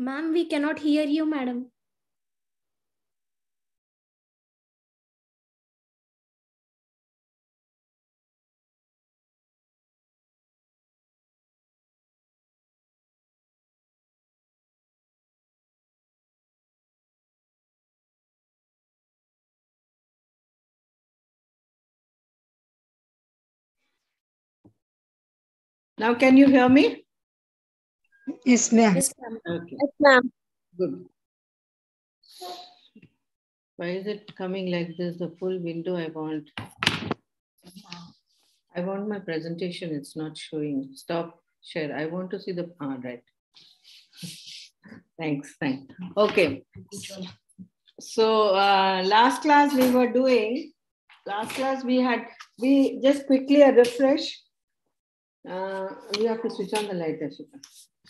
Ma'am, we cannot hear you, madam. Now, can you hear me? Yes, ma'am. Yes, ma'am. Okay. Yes, ma'am. Good. Why is it coming like this? The full window I want. I want my presentation. It's not showing. Stop share. I want to see the, right. Thanks. Okay. So last class we just quickly a refresh. We have to switch on the light, Ashika.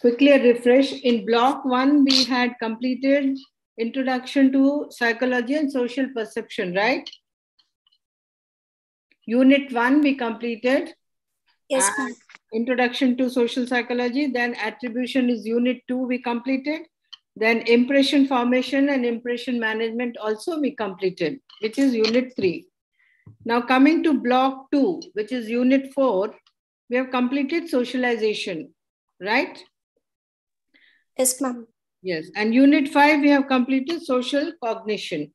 Quickly a refresh. In block 1, we had completed Introduction to Psychology and Social Perception, right? Unit 1 we completed. Yes, ma'am. Introduction to Social Psychology. Then Attribution is Unit 2 we completed. Then Impression Formation and Impression Management also we completed, which is Unit 3. Now coming to block 2, which is Unit 4, we have completed Socialization, right? Yes, ma'am. Yes, and Unit 5, we have completed Social Cognition.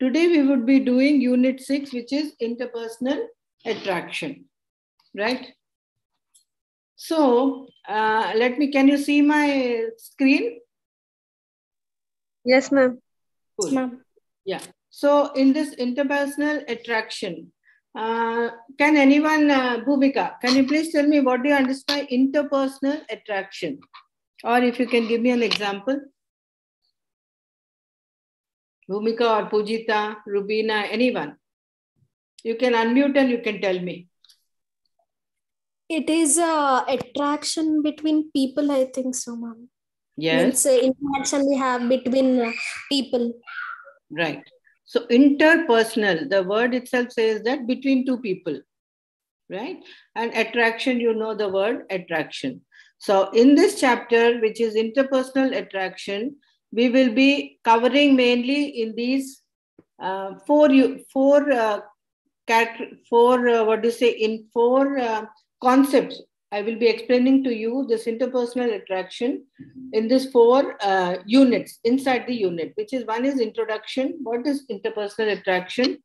Today we would be doing Unit 6, which is Interpersonal Attraction, right? So, can you see my screen? Yes, ma'am. Cool. Yes, ma'am. Yeah. So, in this interpersonal attraction, can anyone, Bhumika, can you please tell me what do you understand by interpersonal attraction? Or if you can give me an example. Bhumika or Pujita, Rubina, anyone. You can unmute and you can tell me. It is attraction between people, I think so, ma'am. Yes. Means interaction we have between people. Right. So interpersonal, the word itself says that between two people, right? And attraction, you know the word attraction. So in this chapter, which is interpersonal attraction, we will be covering mainly in these four concepts. I will be explaining to you this interpersonal attraction in this 4 units inside the unit, which is one is introduction. What is interpersonal attraction?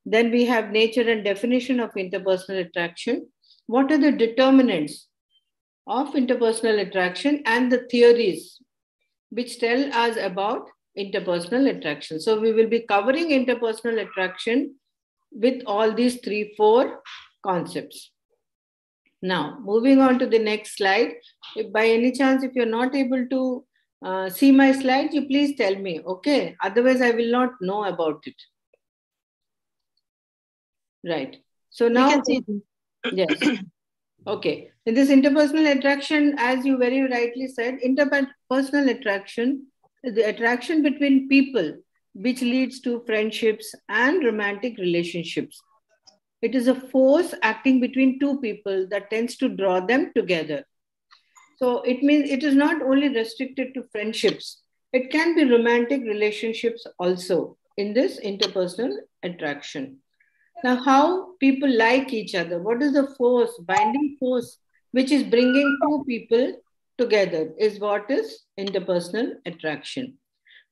Then we have nature and definition of interpersonal attraction. What are the determinants of interpersonal attraction and the theories which tell us about interpersonal attraction. So we will be covering interpersonal attraction with all these 4 concepts. Now, moving on to the next slide. If by any chance, if you're not able to see my slides, you please tell me, okay? Otherwise, I will not know about it. Right. So now, we can see. Yes. Okay. In this interpersonal attraction, as you very rightly said, interpersonal attraction is the attraction between people, which leads to friendships and romantic relationships. It is a force acting between two people that tends to draw them together. So it means it is not only restricted to friendships, it can be romantic relationships also in this interpersonal attraction. Now, how people like each other, what is the force, binding force, which is bringing two people together, is what is interpersonal attraction.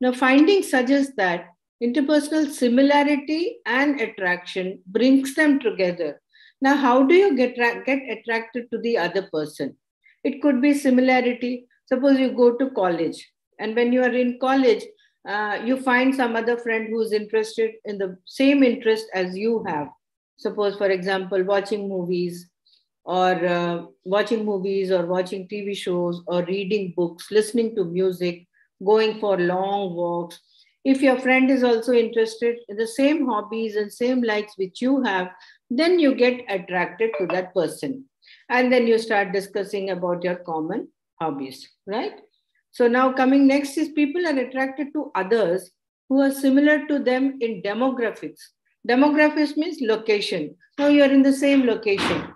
Now, findings suggest that interpersonal similarity and attraction brings them together. Now, how do you get attracted to the other person? It could be similarity. Suppose you go to college, and when you are in college, you find some other friend who is interested in the same interest as you have. Suppose, for example, watching movies or watching TV shows or reading books, listening to music, going for long walks. If your friend is also interested in the same hobbies and same likes which you have, then you get attracted to that person. And then you start discussing about your common hobbies, right? So now coming next is people are attracted to others who are similar to them in demographics. Demographics means location. Now you're in the same location,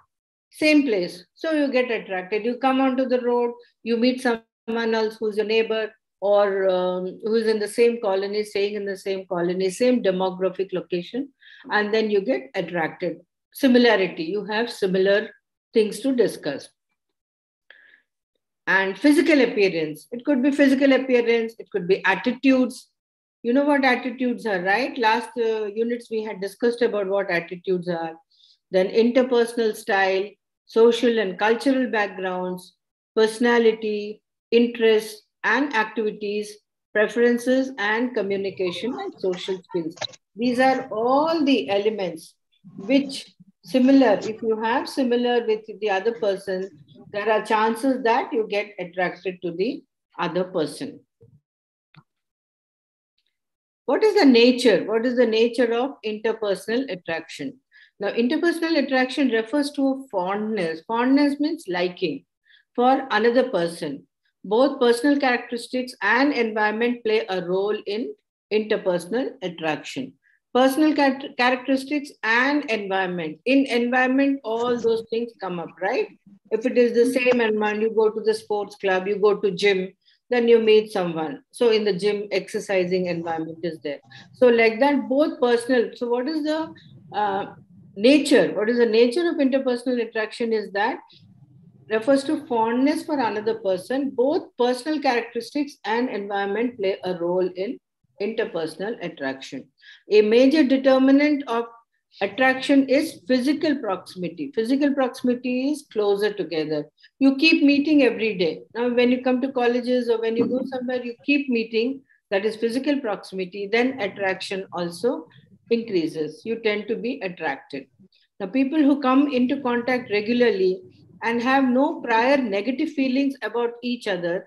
same place. So you get attracted. You come onto the road, you meet somebody someone else who's your neighbor, or who's in the same colony, staying in the same colony, same demographic location, and then you get attracted. Similarity, you have similar things to discuss. And physical appearance, it could be physical appearance, it could be attitudes. You know what attitudes are, right? Last units we had discussed about what attitudes are. Then interpersonal style, social and cultural backgrounds, personality, interests and activities, preferences and communication and social skills. These are all the elements which similar, if you have similar with the other person, there are chances that you get attracted to the other person. What is the nature? What is the nature of interpersonal attraction? Now, interpersonal attraction refers to a fondness. Fondness means liking for another person. Both personal characteristics and environment play a role in interpersonal attraction. Personal characteristics and environment. In environment, all those things come up, right? If it is the same environment, you go to the sports club, you go to gym, then you meet someone. So in the gym, exercising environment is there. So like that, both personal. So what is the nature? What is the nature of interpersonal attraction is that refers to fondness for another person. Both personal characteristics and environment play a role in interpersonal attraction. A major determinant of attraction is physical proximity. Physical proximity is closer together. You keep meeting every day. Now, when you come to colleges or when you go somewhere, you keep meeting, that is physical proximity, then attraction also increases. You tend to be attracted. Now, people who come into contact regularly and have no prior negative feelings about each other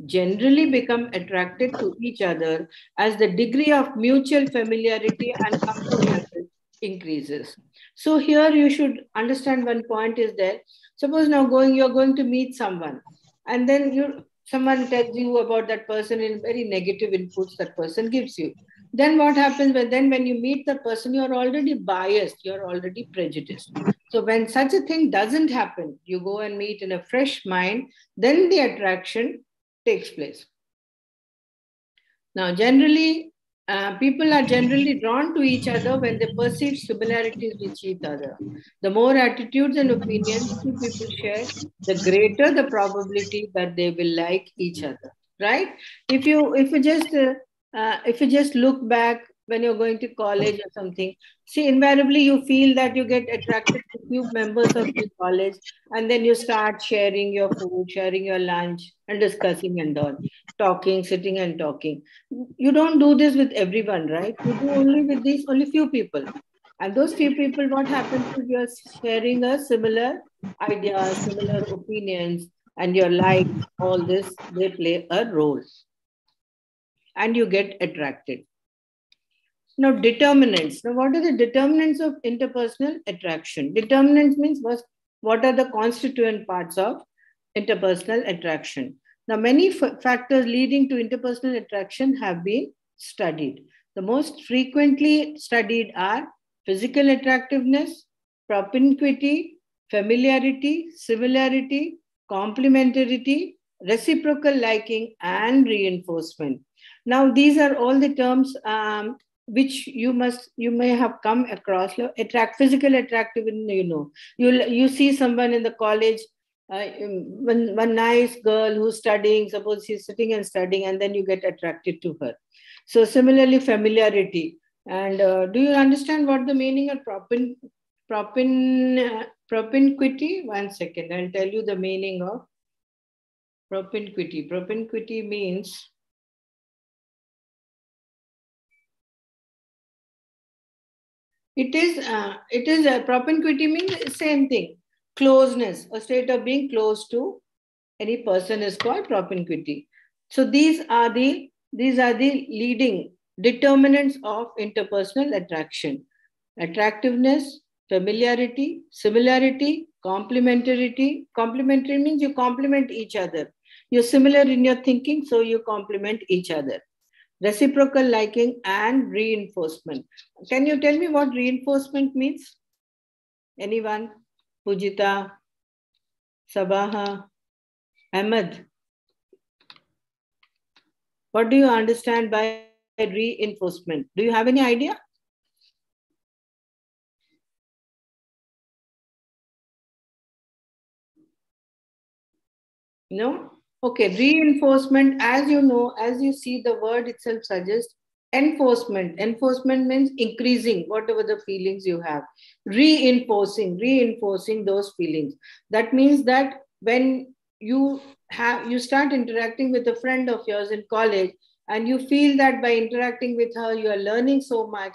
generally become attracted to each other as the degree of mutual familiarity and comfort level increases. So here you should understand one point is that suppose now you're going to meet someone, and then someone tells you about that person in very negative inputs that person gives you. Then what happens when you meet the person, you're already biased, you're already prejudiced. So when such a thing doesn't happen, you go and meet in a fresh mind, then the attraction takes place. Now, generally, people are generally drawn to each other when they perceive similarities with each other. The more attitudes and opinions two people share, the greater the probability that they will like each other. Right? If you just look back when you're going to college or something, see, invariably you feel that you get attracted to few members of the college, and then you start sharing your food, sharing your lunch, and discussing and all, talking, sitting and talking. You don't do this with everyone, right? You do only with these only few people. And those few people, what happens is you're sharing a similar ideas, similar opinions, and your likes, all this, they play a role. And you get attracted. Now, determinants. Now, what are the determinants of interpersonal attraction? Determinants means what are the constituent parts of interpersonal attraction? Now, many factors leading to interpersonal attraction have been studied. The most frequently studied are physical attractiveness, propinquity, familiarity, similarity, complementarity, reciprocal liking, and reinforcement. Now, these are all the terms which you may have come across. Physical attractiveness, you see someone in the college, one nice girl who's studying, suppose she's sitting and studying, and then you get attracted to her. So similarly, familiarity. And do you understand what the meaning of propinquity? One second, I'll tell you the meaning of propinquity. Propinquity means it is a propinquity means the same thing. Closeness, a state of being close to any person is called propinquity. So these are the leading determinants of interpersonal attraction: attractiveness, familiarity, similarity, complementarity. Complementary means you complement each other. You're similar in your thinking, so you complement each other. Reciprocal liking and reinforcement. Can you tell me what reinforcement means? Anyone? Pujita, Sabaha, Ahmed. What do you understand by reinforcement? Do you have any idea? No? Okay, reinforcement, as you know, as you see, the word itself suggests enforcement. Enforcement means increasing whatever the feelings you have, reinforcing those feelings. That means that when you start interacting with a friend of yours in college, and you feel that by interacting with her, you are learning so much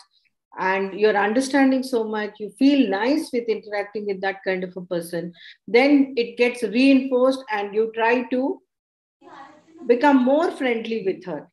and you're understanding so much, you feel nice with interacting with that kind of a person, then it gets reinforced and you try to become more friendly with her.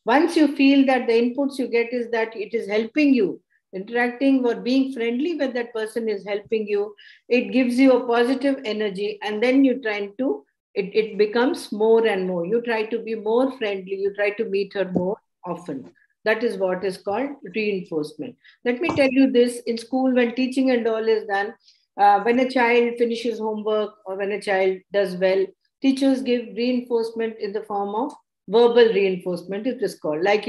Once you feel that the inputs you get is that it is helping you, interacting or being friendly with that person is helping you, it gives you a positive energy, and then you try to, it becomes more and more. You try to be more friendly, you try to meet her more often. That is what is called reinforcement. Let me tell you this, in school, when teaching and all is done, when a child finishes homework or when a child does well, teachers give reinforcement in the form of verbal reinforcement, it is called. Like,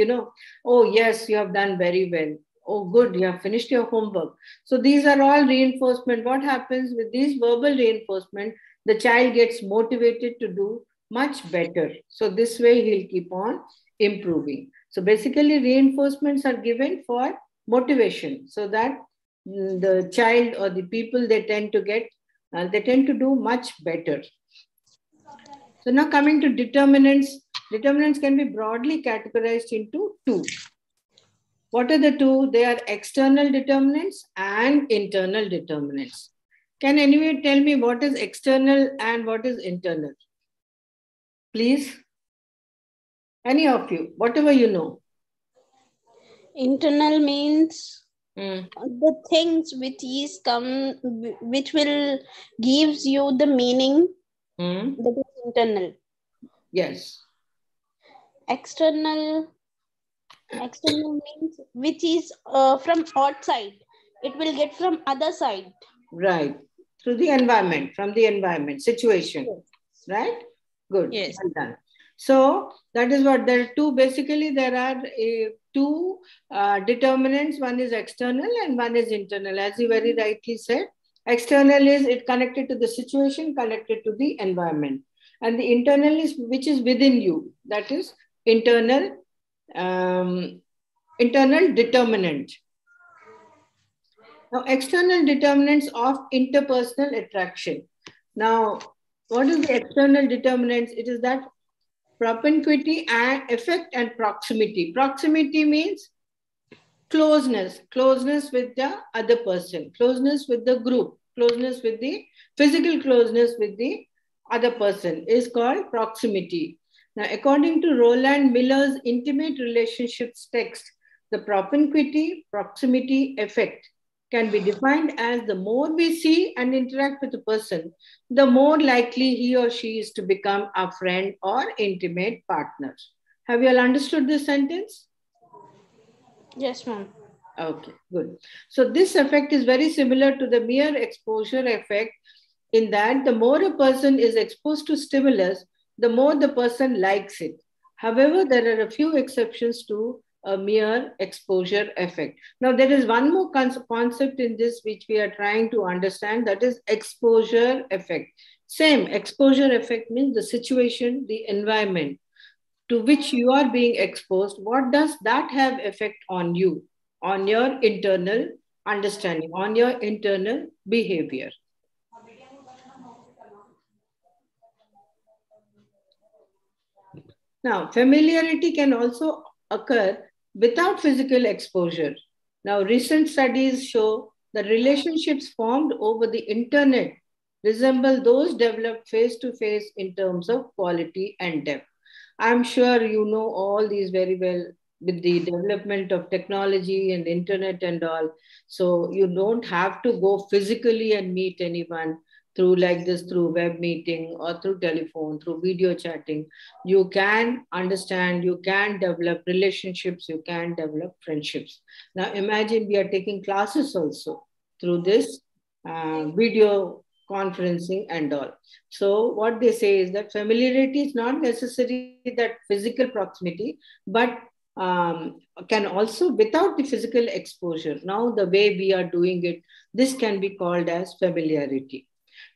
oh, yes, you have done very well. Oh, good, you have finished your homework. So these are all reinforcement. What happens with these verbal reinforcement? The child gets motivated to do much better. So this way he'll keep on improving. So basically, reinforcements are given for motivation, so that the child or the people, they tend to do much better. So now coming to determinants. Determinants can be broadly categorized into two. What are the two? They are external determinants and internal determinants. Can anyone tell me what is external and what is internal? Please. Any of you, whatever you know. Internal means Mm. the things which will gives you the meaning. That is internal. Yes. External means which is from outside. It will get from other side. Right. Through the environment, from the environment, situation. Yes. Right? Good. Yes. Well done. So that is what there are two. Basically, there are two determinants. One is external and one is internal. As you very rightly said, external is it connected to the situation, connected to the environment. And the internal is which is within you. That is internal determinant. Now, external determinants of interpersonal attraction. Now, what is the external determinants? It is that propinquity and effect and proximity. Proximity means closeness with the other person, closeness with the group, closeness with the physical closeness with the other person is called proximity. Now, according to Roland Miller's intimate relationships text, the propinquity, proximity, effect can be defined as the more we see and interact with a person, the more likely he or she is to become a friend or intimate partner. Have you all understood this sentence? Yes, ma'am. Okay, good. So this effect is very similar to the mere exposure effect, in that the more a person is exposed to stimulus, the more the person likes it. However, there are a few exceptions to a mere exposure effect. Now, there is one more concept in this which we are trying to understand, that is exposure effect. Same, exposure effect means the situation, the environment to which you are being exposed. What does that have effect on you, on your internal understanding, on your internal behavior? Now, familiarity can also occur without physical exposure. Now, recent studies show that relationships formed over the internet resemble those developed face to face in terms of quality and depth. I'm sure you know all these very well with the development of technology and internet and all. So, you don't have to go physically and meet anyone through like this, through web meeting or through telephone, through video chatting. You can understand, you can develop relationships, you can develop friendships. Now imagine we are taking classes also through this video conferencing and all. So what they say is that familiarity is not necessarily that physical proximity, but can also, without the physical exposure, now the way we are doing it, this can be called as familiarity.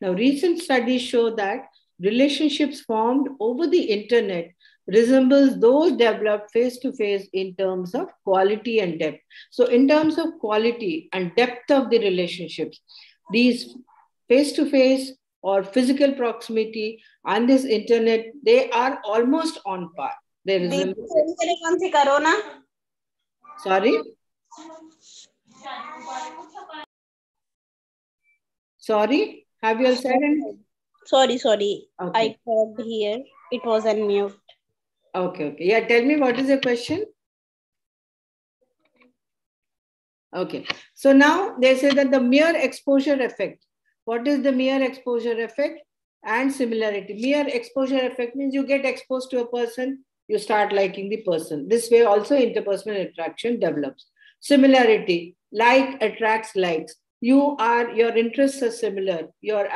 Now, recent studies show that relationships formed over the internet resembles those developed face to face in terms of quality and depth. So, in terms of quality and depth of the relationships, these face to face or physical proximity and this internet, they are almost on par. They resemble. Sorry? Sorry? Have you all said anything? Sorry. Okay. I called here. It was on mute. Okay. Yeah, tell me, what is the question? Okay. So now they say that the mere exposure effect. What is the mere exposure effect? And similarity. Mere exposure effect means you get exposed to a person, you start liking the person. This way also interpersonal attraction develops. Similarity, like attracts likes. Your interests are similar. Your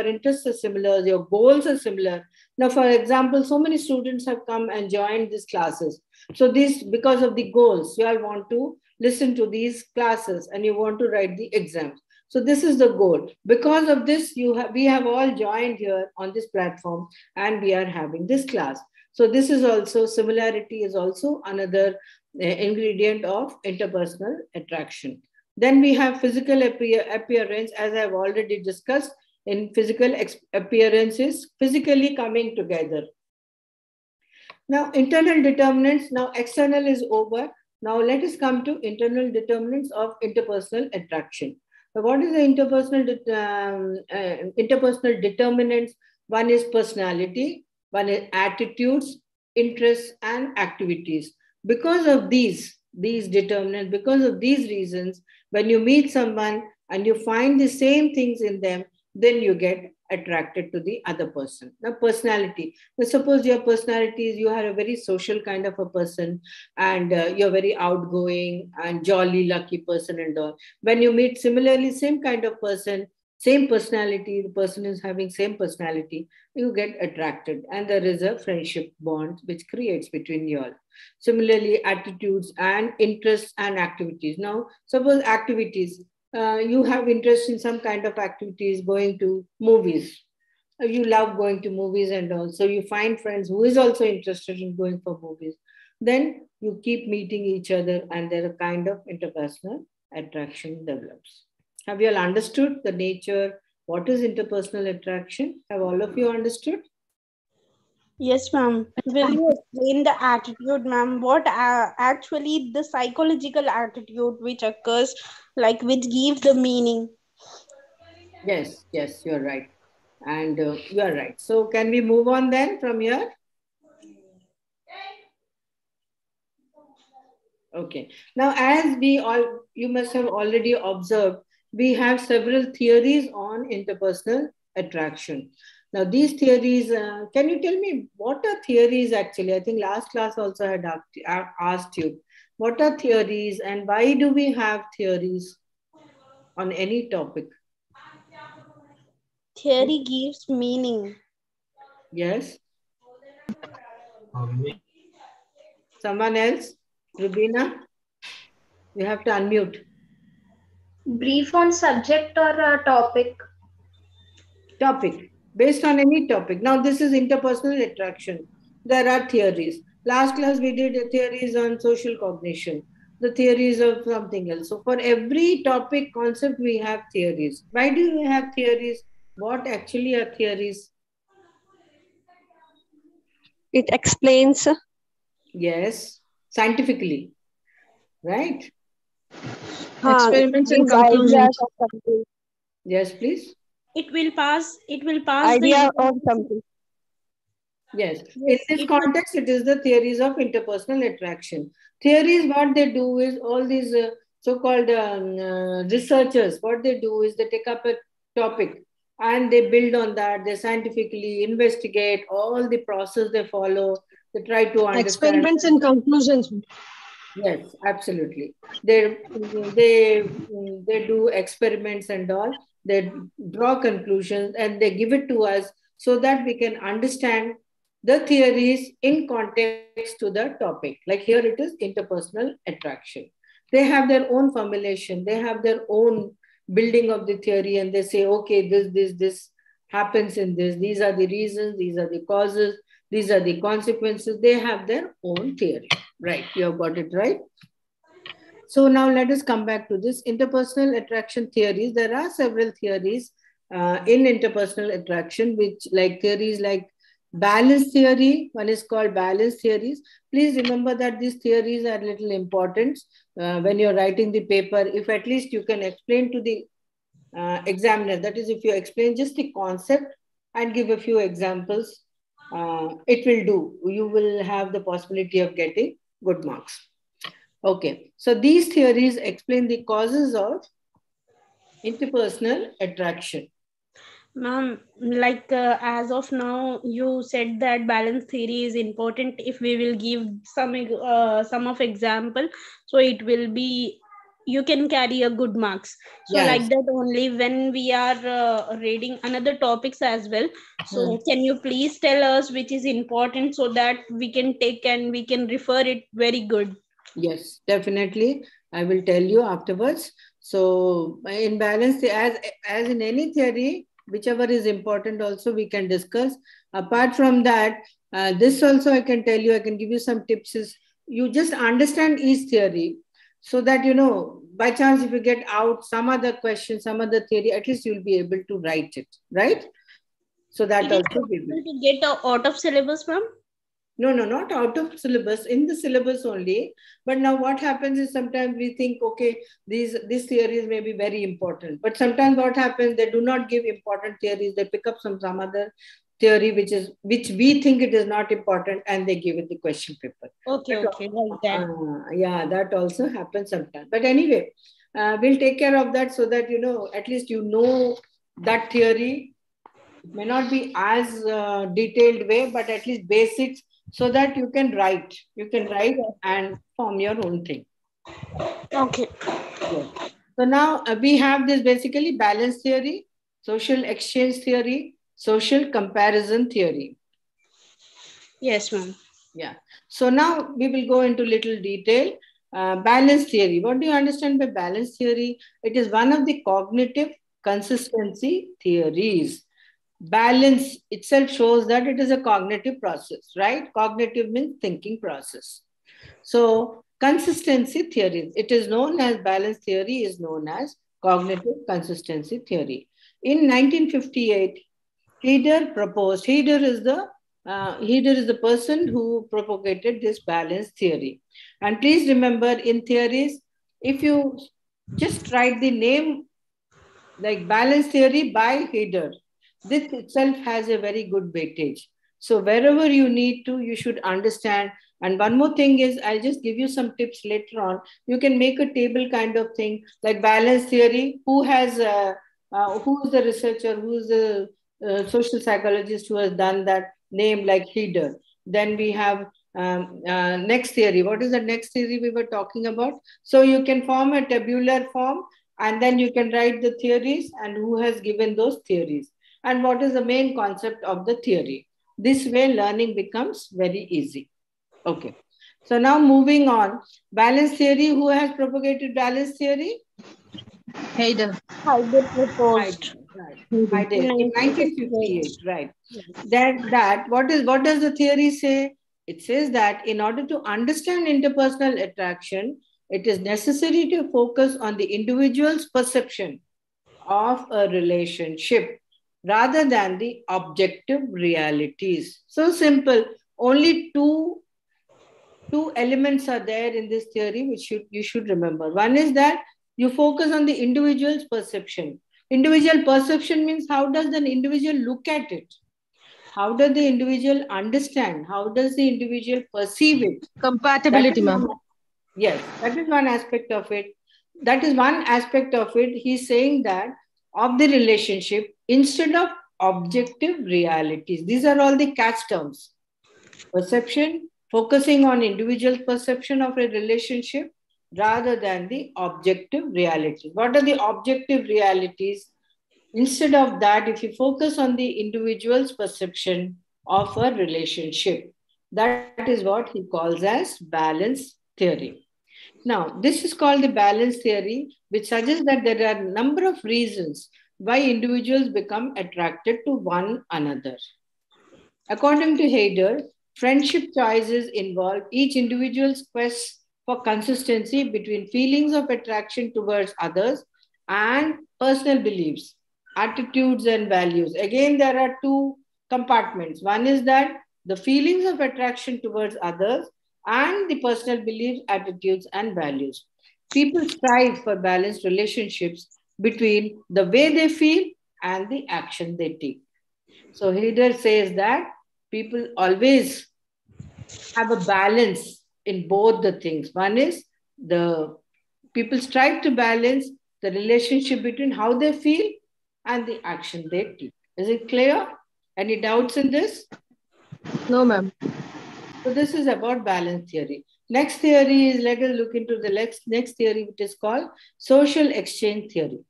interests are similar. Your goals are similar. Now, for example, so many students have come and joined these classes. So this, because of the goals, you all want to listen to these classes and you want to write the exams. So this is the goal. Because of this, we have all joined here on this platform and we are having this class. So this is also, similarity is also another ingredient of interpersonal attraction. Then we have physical appearance, as I've already discussed. In physical appearances, physically coming together. Now, internal determinants, now external is over. Now let us come to internal determinants of interpersonal attraction. So what is the interpersonal determinants? One is personality, one is attitudes, interests, and activities. Because of these determinants, because of these reasons, when you meet someone and you find the same things in them, then you get attracted to the other person. Now, personality. Now, suppose your personality is you are a very social kind of a person and you're very outgoing and jolly, lucky person and all. When you meet similarly same kind of person, same personality, the person is having same personality, you get attracted and there is a friendship bond which creates between you all. Similarly, attitudes and interests and activities. Now, suppose activities, you have interest in some kind of activities, going to movies. You love going to movies and also you find friends who is also interested in going for movies. Then you keep meeting each other and there a kind of interpersonal attraction develops. Have you all understood the nature? What is interpersonal attraction? Have all of you understood? Yes, ma'am. Will you explain the attitude, ma'am? What actually the psychological attitude which occurs, like which gives the meaning? Yes, you're right. And you are right. So can we move on then from here? Okay. Now, as you must have already observed, we have several theories on interpersonal attraction. Now, these theories, can you tell me what are theories actually? I think last class also had asked you, what are theories and why do we have theories on any topic? Theory gives meaning. Yes. Someone else? Rubina? You have to unmute. Brief on subject or topic? Topic. Based on any topic. Now, this is interpersonal attraction. There are theories. Last class, we did theories on social cognition, the theories of something else. So, for every topic concept, we have theories. Why do we have theories? What actually are theories? It explains. Yes, scientifically. Right? Experiments and conclusions. Yes, please. It will pass Idea of something. Yes. In this context, it is the theories of interpersonal attraction. Theories, what they do is all these so-called researchers, what they do is they take up a topic and they build on that. They scientifically investigate all the process they follow. They try to understand. Experiments and conclusions. Yes, absolutely. They do experiments and all, they draw conclusions, and they give it to us so that we can understand the theories in context to the topic. Like here it is interpersonal attraction. They have their own formulation, they have their own building of the theory, and they say, okay, this happens in this. These are the reasons, these are the causes, these are the consequences. They have their own theory. Right, you have got it right. So now let us come back to this interpersonal attraction theories. There are several theories in interpersonal attraction, which like theories like balance theory. One is called balance theories. Please remember that these theories are little important when you're writing the paper. If at least you can explain to the examiner, that is, if you explain just the concept and give a few examples, it will do. You will have the possibility of getting good marks. Okay, so these theories explain the causes of interpersonal attraction. Ma'am, like as of now, you said that balance theory is important. If we will give some of example, so it will be, you can carry a good marks. So Yes. like that only when we are reading another topics as well. So can you please tell us which is important so that we can take and we can refer it very good? Yes, definitely. I will tell you afterwards. So in balance, as in any theory, whichever is important also we can discuss. Apart from that, this also I can tell you, I can give you some tips, is you just understand each theory so that, you know, by chance if you get out some other question, some other theory, at least you'll be able to write it, right? So that It is also will be. to get out of syllabus, ma'am? No, not out of syllabus, in the syllabus only. But now what happens is sometimes we think, okay, these theories may be very important. But sometimes what happens, they do not give important theories. They pick up some other theory which we think it is not important, and they give it the question paper. Okay, like that. Yeah, that also happens sometimes. But anyway, we'll take care of that so that, you know, at least you know that theory. It may not be as detailed way, but at least basics, so that you can write and form your own thing. Okay. Yes. So now we have this basically balance theory, social exchange theory, social comparison theory. Yes, ma'am. Yeah. So now we will go into little detail. Balance theory. What do you understand by balance theory? It is one of the cognitive consistency theories. Balance itself shows that it is a cognitive process, right? Cognitive means thinking process. So consistency theory, it is known as balance theory, is known as cognitive consistency theory. In 1958, Heder proposed, Heder is the person who propagated this balance theory. And please remember, in theories, if you just write the name like balance theory by Heder, this itself has a very good weightage. So wherever you need to, you should understand. And one more thing is, I'll just give you some tips later on. You can make a table kind of thing like balance theory. Who is the researcher? Who is the social psychologist who has done that name like Heder? Then we have next theory. What is the next theory we were talking about? So you can form a tabular form, and then you can write the theories and who has given those theories and what is the main concept of the theory. This way learning becomes very easy. Okay. So now moving on, balance theory. Who has propagated balance theory? Heder. Heder proposed. Heder in 1958, right. What does the theory say? It says that in order to understand interpersonal attraction, it is necessary to focus on the individual's perception of a relationship rather than the objective realities. So simple. Only two elements are there in this theory which you should remember. One is that you focus on the individual's perception. Individual perception means how does an individual look at it? How does the individual understand? How does the individual perceive it? Compatibility, ma'am. Yes, that is one aspect of it. He's saying that of the relationship instead of objective realities. These are all the catch terms. Perception, focusing on individual perception of a relationship rather than the objective realities. What are the objective realities? Instead of that, if you focus on the individual's perception of a relationship, that is what he calls as balance theory. Now, this is called the balance theory, which suggests that there are a number of reasons why individuals become attracted to one another. According to Haider, friendship choices involve each individual's quest for consistency between feelings of attraction towards others and personal beliefs, attitudes, and values. Again, there are two compartments. One is that the feelings of attraction towards others and the personal beliefs, attitudes, and values. People strive for balanced relationships between the way they feel and the action they take. So Haider says that people always have a balance in both the things. One is the people strive to balance the relationship between how they feel and the action they take. Is it clear? Any doubts in this? No, ma'am. So this is about balance theory. Next theory is, let us look into the next theory, which is called social exchange theory.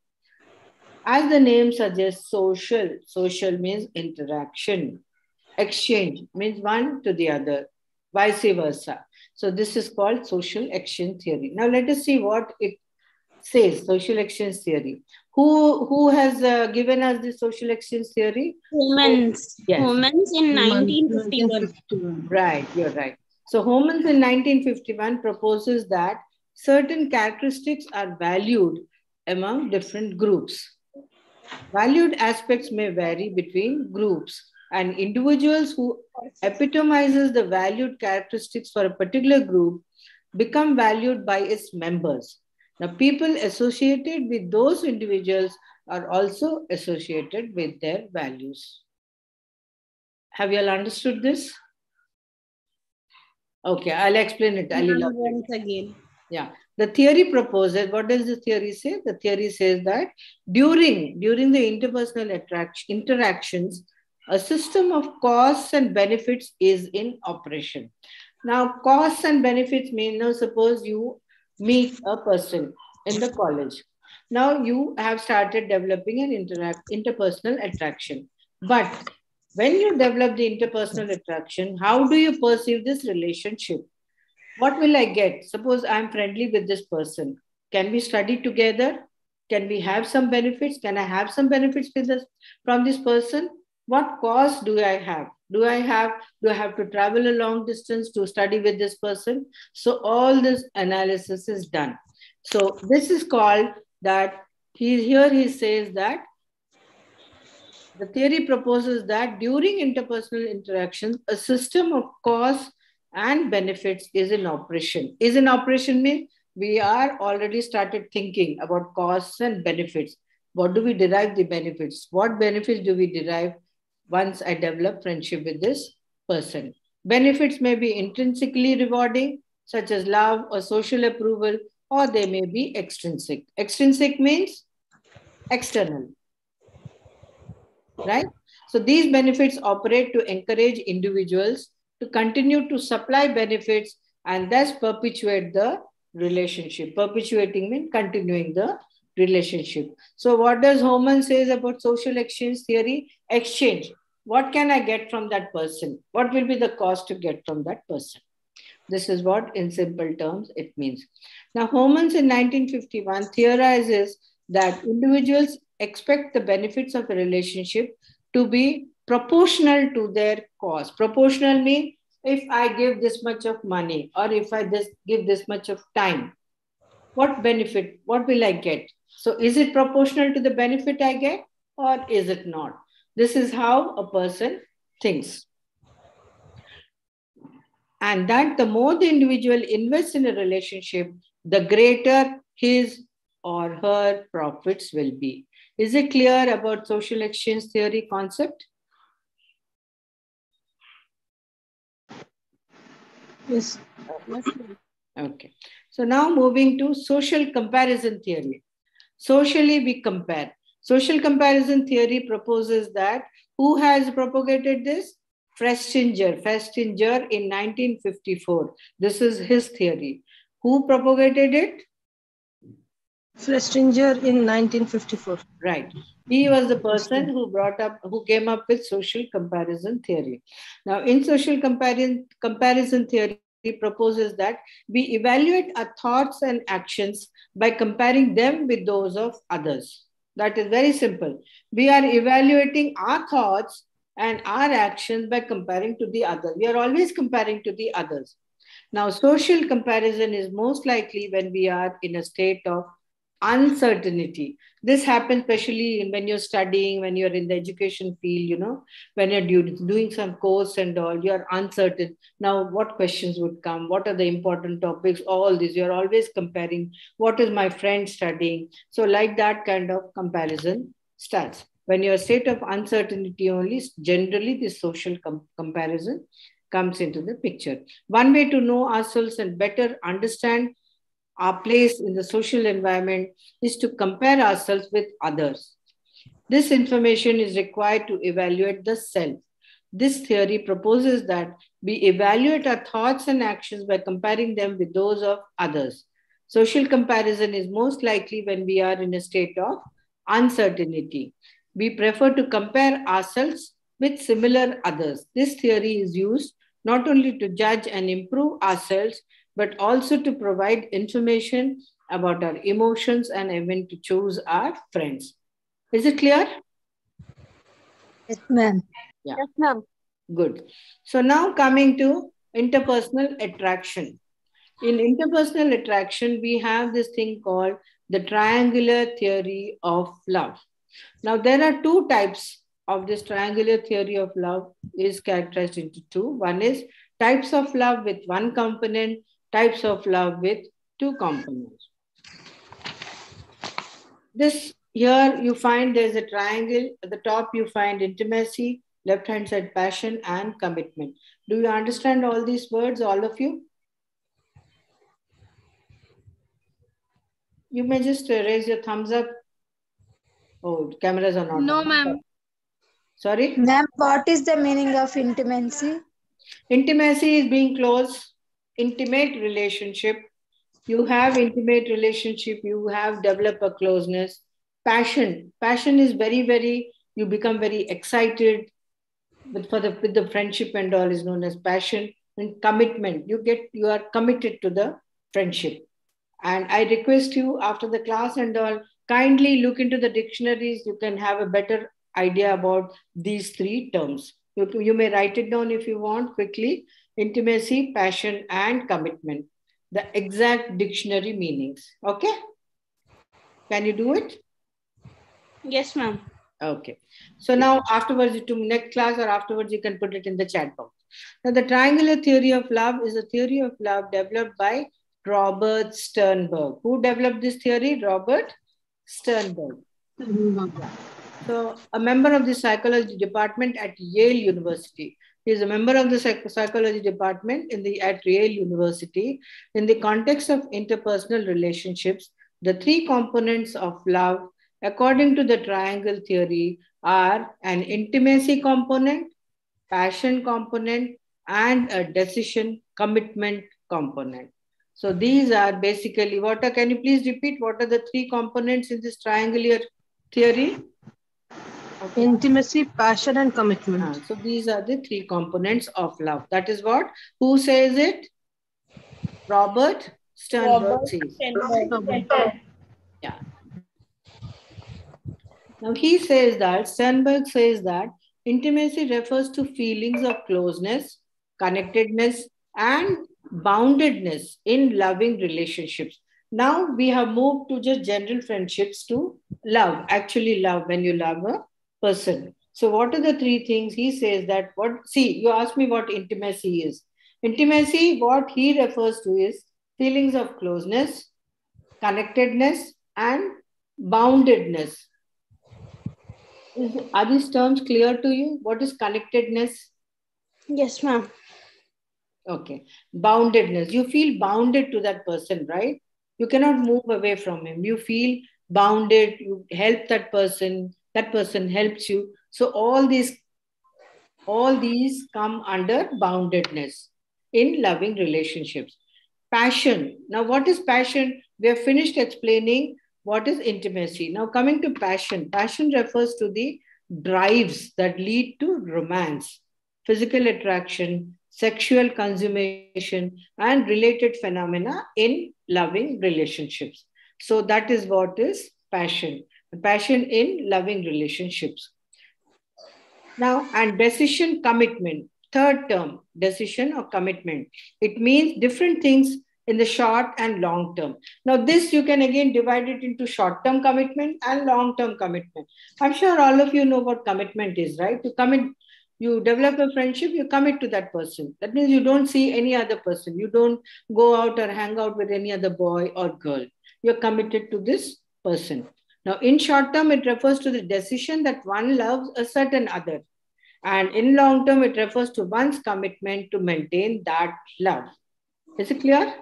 As the name suggests, social means interaction. Exchange means one to the other, vice versa. So this is called social exchange theory. Now let us see what it says, social exchange theory. Who has given us the social exchange theory? Humans. Yes. Humans in 1951. Right, you're right. So Homans in 1951 proposes that certain characteristics are valued among different groups. Valued aspects may vary between groups, and individuals who epitomizes the valued characteristics for a particular group become valued by its members. Now, people associated with those individuals are also associated with their values. Have you all understood this? Okay, I'll explain it. I'll elaborate. Once again. Yeah, the theory proposes, what does the theory say? The theory says that during the interpersonal interactions, a system of costs and benefits is in operation. Now, costs and benefits mean, now suppose you meet a person in the college. Now you have started developing an interpersonal attraction. But when you develop the interpersonal attraction, how do you perceive this relationship? What will I get? Suppose I'm friendly with this person. Can we study together? Can we have some benefits? Can I have some benefits from this person? What cost do I have? Do I have to travel a long distance to study with this person? So all this analysis is done. So this is called that he says that the theory proposes that during interpersonal interactions, a system of cause and benefits is in operation. Is in operation means we are already started thinking about costs and benefits. What do we derive the benefits? What benefits do we derive once I develop friendship with this person? Benefits may be intrinsically rewarding, such as love or social approval, or they may be extrinsic. Extrinsic means external. Right? So these benefits operate to encourage individuals to continue to supply benefits and thus perpetuate the relationship. Perpetuating means continuing the relationship. So what does Homan says about social exchange theory? Exchange. What can I get from that person? What will be the cost to get from that person? This is what, in simple terms, it means. Now, Homans in 1951 theorizes that individuals expect the benefits of a relationship to be proportional to their cost. Proportional means if I give this much of money or if I give this much of time, what benefit, what will I get? So is it proportional to the benefit I get or is it not? This is how a person thinks. And that the more the individual invests in a relationship, the greater his or her profits will be. Is it clear about social exchange theory concept? Yes. Okay. So now moving to social comparison theory. Socially, we compare. Social comparison theory proposes that who has propagated this? Festinger in 1954. This is his theory. Who propagated it? Schlesinger in 1954. Right. He was the person who came up with social comparison theory. Now, in social comparison theory proposes that we evaluate our thoughts and actions by comparing them with those of others. That is very simple. We are evaluating our thoughts and our actions by comparing to the others. We are always comparing to the others. Now, social comparison is most likely when we are in a state of uncertainty. This happens especially when you're studying, when you're in the education field, when you're doing some course and all, you're uncertain. Now, what questions would come? What are the important topics? All this, you're always comparing. What is my friend studying? So, like that kind of comparison starts. When you're a state of uncertainty only, generally this social comparison comes into the picture. One way to know ourselves and better understand our place in the social environment is to compare ourselves with others. This information is required to evaluate the self. This theory proposes that we evaluate our thoughts and actions by comparing them with those of others. Social comparison is most likely when we are in a state of uncertainty. We prefer to compare ourselves with similar others. This theory is used not only to judge and improve ourselves, but also to provide information about our emotions and even to choose our friends. Is it clear? Yes, ma'am. Yeah. Yes, ma'am. Good. So now coming to interpersonal attraction. In interpersonal attraction, we have this thing called the triangular theory of love. Now, there are two types of this triangular theory of love is characterized into two. One is types of love with one component, types of love with two components. This here you find there's a triangle. At the top you find intimacy, left-hand side passion and commitment. Do you understand all these words, all of you? You may just raise your thumbs up. Oh, cameras are not No, on. ma'am. Sorry? Ma'am, what is the meaning of intimacy? Intimacy is being close, intimate relationship. You have intimate relationship, you have developed a closeness. Passion is very, very, you become very excited with the friendship and all is known as passion. And commitment, you are committed to the friendship. And I request you after the class and all, kindly look into the dictionaries. You can have a better idea about these three terms. You may write it down if you want quickly. Intimacy, passion, and commitment. The exact dictionary meanings. Okay? Can you do it? Yes, ma'am. Okay. So now afterwards, to next class or afterwards, you can put it in the chat box. Now, the triangular theory of love is a theory of love developed by Robert Sternberg. Who developed this theory? Robert Sternberg. So, a member of the psychology department at Yale University. He is a member of the psychology department at Yale University. In the context of interpersonal relationships, the three components of love, according to the triangle theory, are an intimacy component, passion component, and a decision commitment component. So these are basically can you please repeat what are the three components in this triangular theory? Okay. Intimacy, passion, and commitment. So these are the three components of love. That is what? Who says it? Robert Sternberg says. Yeah. Now he says that, Sternberg says that intimacy refers to feelings of closeness, connectedness, and boundedness in loving relationships. Now we have moved to just general friendships to love, actually love, when you love a person. So what are the three things? He says that you asked me what intimacy is. Intimacy, what he refers to is feelings of closeness, connectedness, and boundedness. Are these terms clear to you? What is connectedness? Yes, ma'am. Okay. Boundedness. You feel bounded to that person, right? You cannot move away from him. You feel bounded. You help that person helps you. So all these come under boundedness in loving relationships. Passion. Now, what is passion? We have finished explaining what is intimacy. Now coming to passion. Passion refers to the drives that lead to romance, physical attraction, sexual consummation, and related phenomena in loving relationships. So that is what is passion. Passion in loving relationships. Now, and decision commitment. Third term, decision or commitment. It means different things in the short and long term. Now, this you can again divide it into short term commitment and long term commitment. I'm sure all of you know what commitment is, right? You commit, you develop a friendship, you commit to that person. That means you don't see any other person. You don't go out or hang out with any other boy or girl. You're committed to this person. Now, in short term, it refers to the decision that one loves a certain other. And in long term, it refers to one's commitment to maintain that love. Is it clear?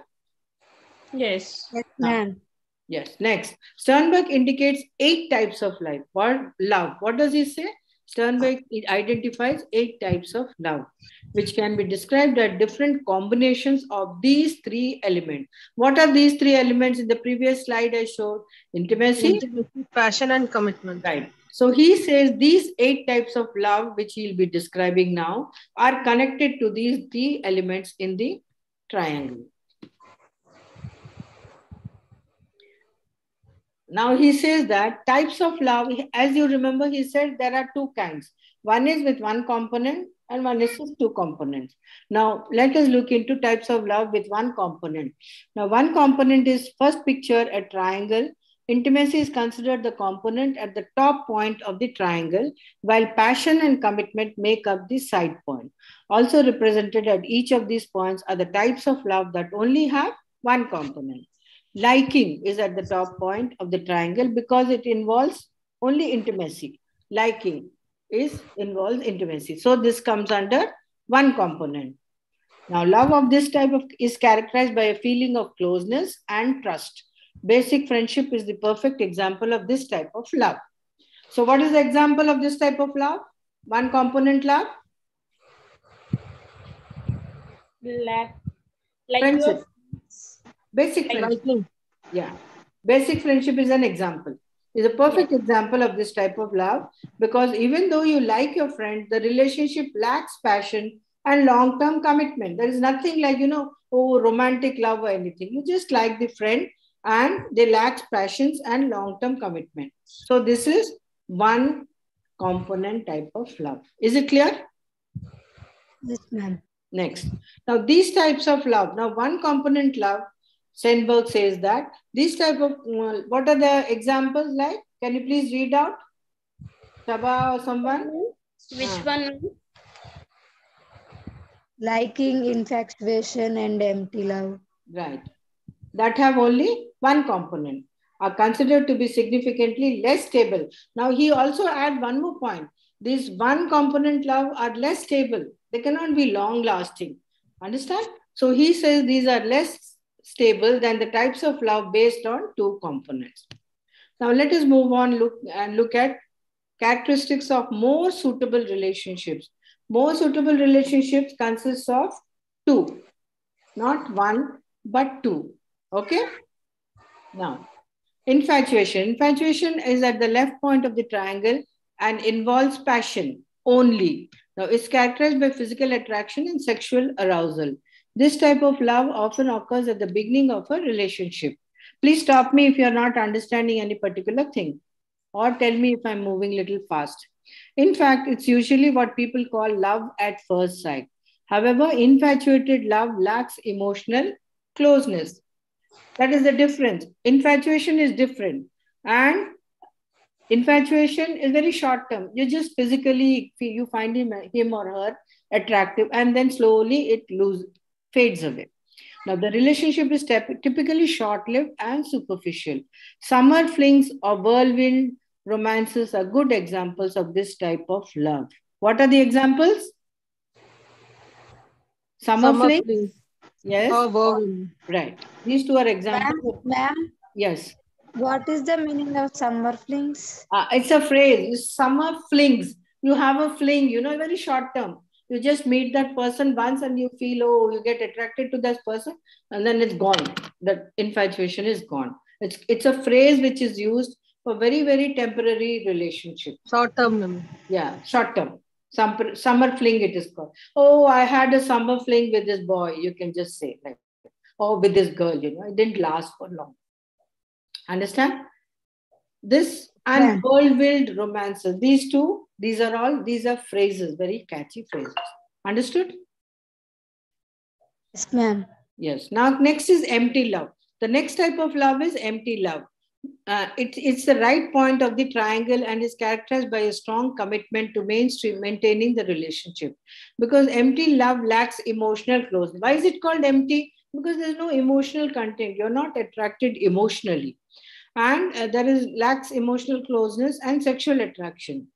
Yes. Yes, ma'am. Yes. Next, Sternberg indicates 8 types of life. What love? What does he say? Sternberg identifies 8 types of love, which can be described as different combinations of these 3 elements. What are these 3 elements? In the previous slide I showed intimacy, passion, and commitment. Right. So he says these 8 types of love, which he'll be describing now, are connected to these 3 elements in the triangle. Now he says that types of love, as you remember, he said there are 2 kinds. One is with 1 component and one is with 2 components. Now let us look into types of love with 1 component. Now 1 component is, first picture a triangle. Intimacy is considered the component at the top point of the triangle, while passion and commitment make up the side point. Also represented at each of these points are the types of love that only have 1 component. Liking is at the top point of the triangle because it involves only intimacy. Liking involves intimacy. So this comes under 1 component. Now, love of this type is characterized by a feeling of closeness and trust. Basic friendship is the perfect example of this type of love. So what is the example of this type of love? 1 component love? Like Friendship. your Basic friendship. Yeah. Basic friendship is an example. Is a perfect example of this type of love, because even though you like your friend, the relationship lacks passion and long-term commitment. There is nothing like, romantic love or anything. You just like the friend and they lack passions and long-term commitment. So this is 1 component type of love. Is it clear? Yes, ma'am. Next. Now these types of love. Now 1 component love, Sternberg says that these type of, what are the examples like? Can you please read out? Sabha or someone? which one? Liking, infatuation, and empty love. Right. That have only 1 component, are considered to be significantly less stable. Now he also adds one more point. These 1 component love are less stable. They cannot be long lasting. Understand? So he says these are less stable than the types of love based on 2 components. Now let us move on look at characteristics of more suitable relationships. More suitable relationships consists of 2, not 1, but 2. Okay? Now, infatuation. Infatuation is at the left point of the triangle and involves passion only. Now, it's characterized by physical attraction and sexual arousal. This type of love often occurs at the beginning of a relationship. Please stop me if you're not understanding any particular thing, or tell me if I'm moving a little fast. In fact, it's usually what people call love at first sight. However, infatuated love lacks emotional closeness. That is the difference. Infatuation is different. And infatuation is very short term. You just physically, you find him or her attractive, and then slowly it fades away. Now, the relationship is typically short-lived and superficial. Summer flings or whirlwind romances are good examples of this type of love. What are the examples? Summer flings? Yes. Right. These 2 are examples. Ma'am? Yes. What is the meaning of summer flings? It's a phrase. Summer flings. You have a fling, very short term. You just meet that person once and you feel, you get attracted to that person, and then it's gone. The infatuation is gone. It's a phrase which is used for very, very temporary relationship. Short term memory. Yeah, short term. Summer fling it is called. Oh, I had a summer fling with this boy. You can just say like, or with this girl, it didn't last for long. Understand? This and whirlwind romances. These are phrases, very catchy phrases. Understood? Yes, ma'am. Yes. Now, next is empty love. The next type of love is empty love. It's the right point of the triangle and is characterized by a strong commitment to maintaining the relationship. Because empty love lacks emotional closeness. Why is it called empty? Because there's no emotional content. You're not attracted emotionally. And lacks emotional closeness and sexual attraction.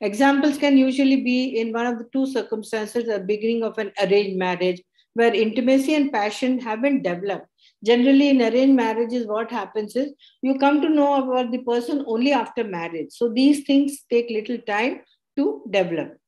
Examples can usually be in one of the two circumstances, the beginning of an arranged marriage, where intimacy and passion haven't developed. Generally, in arranged marriages, what happens is you come to know about the person only after marriage. So these things take little time to develop.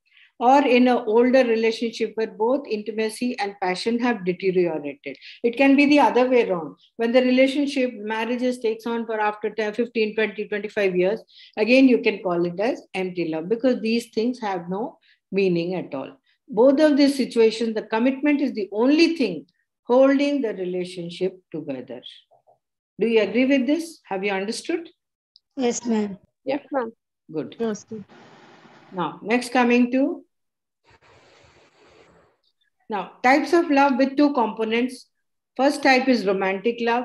Or in an older relationship where both intimacy and passion have deteriorated. It can be the other way around. When the relationship, marriages takes on for after 10, 15, 20, 25 years, again, you can call it as empty love because these things have no meaning at all. Both of these situations, the commitment is the only thing holding the relationship together. Do you agree with this? Have you understood? Yes, ma'am. Yes, ma'am. Good. Yes. Now, next coming to types of love with two components. First type is romantic love.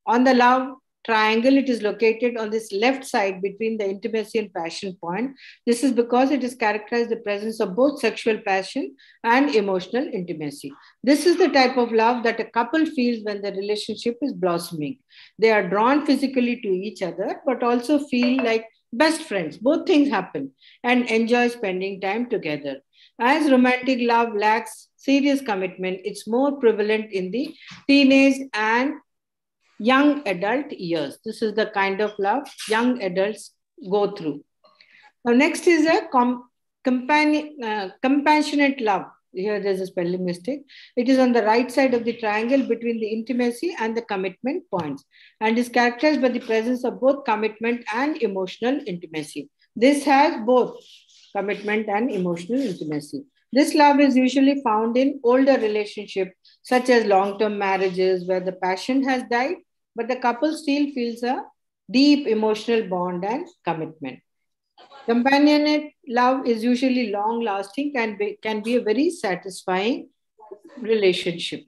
On the love triangle, it is located on this left side between the intimacy and passion point. This is because it is characterized the presence of both sexual passion and emotional intimacy. This is the type of love that a couple feels when the relationship is blossoming. They are drawn physically to each other, but also feel like best friends. Both things happen and enjoy spending time together. As romantic love lacks serious commitment, it's more prevalent in the teenage and young adult years. This is the kind of love young adults go through. Now, next is a compassionate love. Here there's a spelling mistake. It is on the right side of the triangle between the intimacy and the commitment points and is characterized by the presence of both commitment and emotional intimacy. This has both commitment and emotional intimacy. This love is usually found in older relationships, such as long-term marriages, where the passion has died, but the couple still feels a deep emotional bond and commitment. Companionate love is usually long-lasting and can be a very satisfying relationship.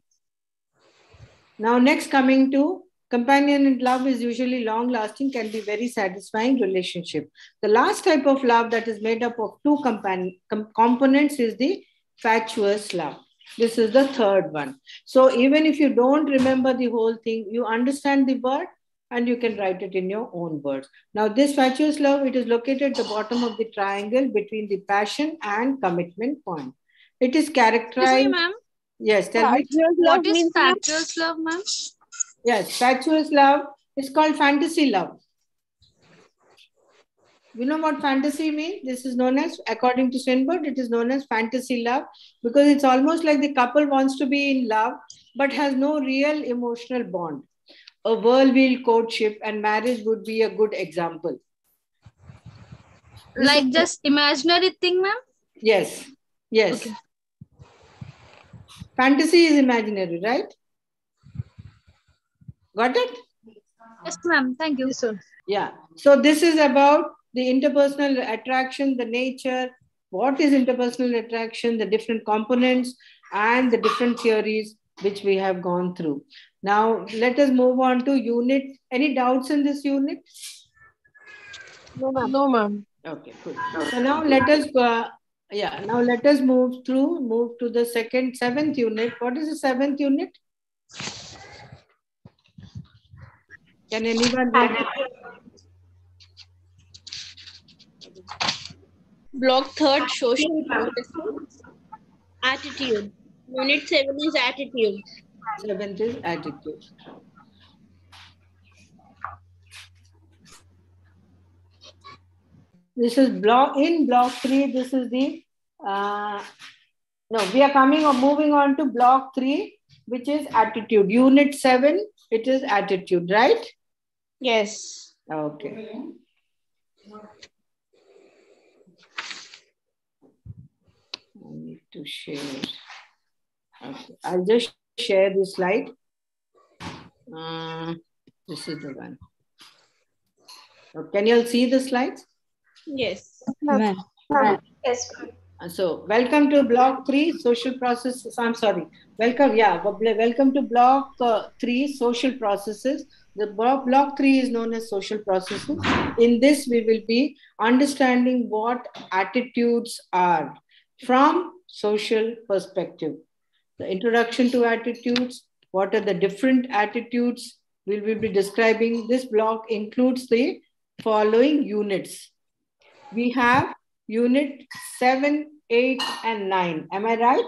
Now, next coming to companionate love is usually long-lasting, can be very satisfying relationship. The last type of love that is made up of two components is the fatuous love. This is the third one. So even if you don't remember the whole thing, you understand the word and you can write it in your own words. Now, this fatuous love, it is located at the bottom of the triangle between the passion and commitment point. It is characterized... Excuse me, ma'am. Yes, tell me. What is fatuous love, ma'am? Yes, fatuous love is called fantasy love. You know what fantasy means? This is known as, according to Swinburne, it is known as fantasy love because it's almost like the couple wants to be in love but has no real emotional bond. A whirlwind courtship and marriage would be a good example. Like just imaginary thing, ma'am? Yes, yes. Okay. Fantasy is imaginary, right? Got it? Yes, ma'am. Thank you. Yes, sir. Yeah. So this is about the interpersonal attraction, the nature, what is interpersonal attraction, the different components, and the different theories which we have gone through. Now, let us move on to unit. Any doubts in this unit? No, ma'am. No, ma'am. Okay, good. So now let us now let us move to the seventh unit. What is the seventh unit? Can anyone read it? Block third, social attitude. Unit 7 is attitude. 7th is attitude. This is block 3. This is the we are moving on to block 3. which is attitude. Unit 7, it is attitude, right? Yes. Okay. I need to share. Okay. I'll just share this slide. This is the one. Can you all see the slides? Yes. Yes. So, welcome to block 3, social processes. I'm sorry. Welcome to block 3, social processes. The block 3 is known as social processes. In this, we will be understanding what attitudes are from social perspective. The introduction to attitudes, what are the different attitudes we will be describing. This block includes the following units. We have unit 7, 8, and 9. Am I right?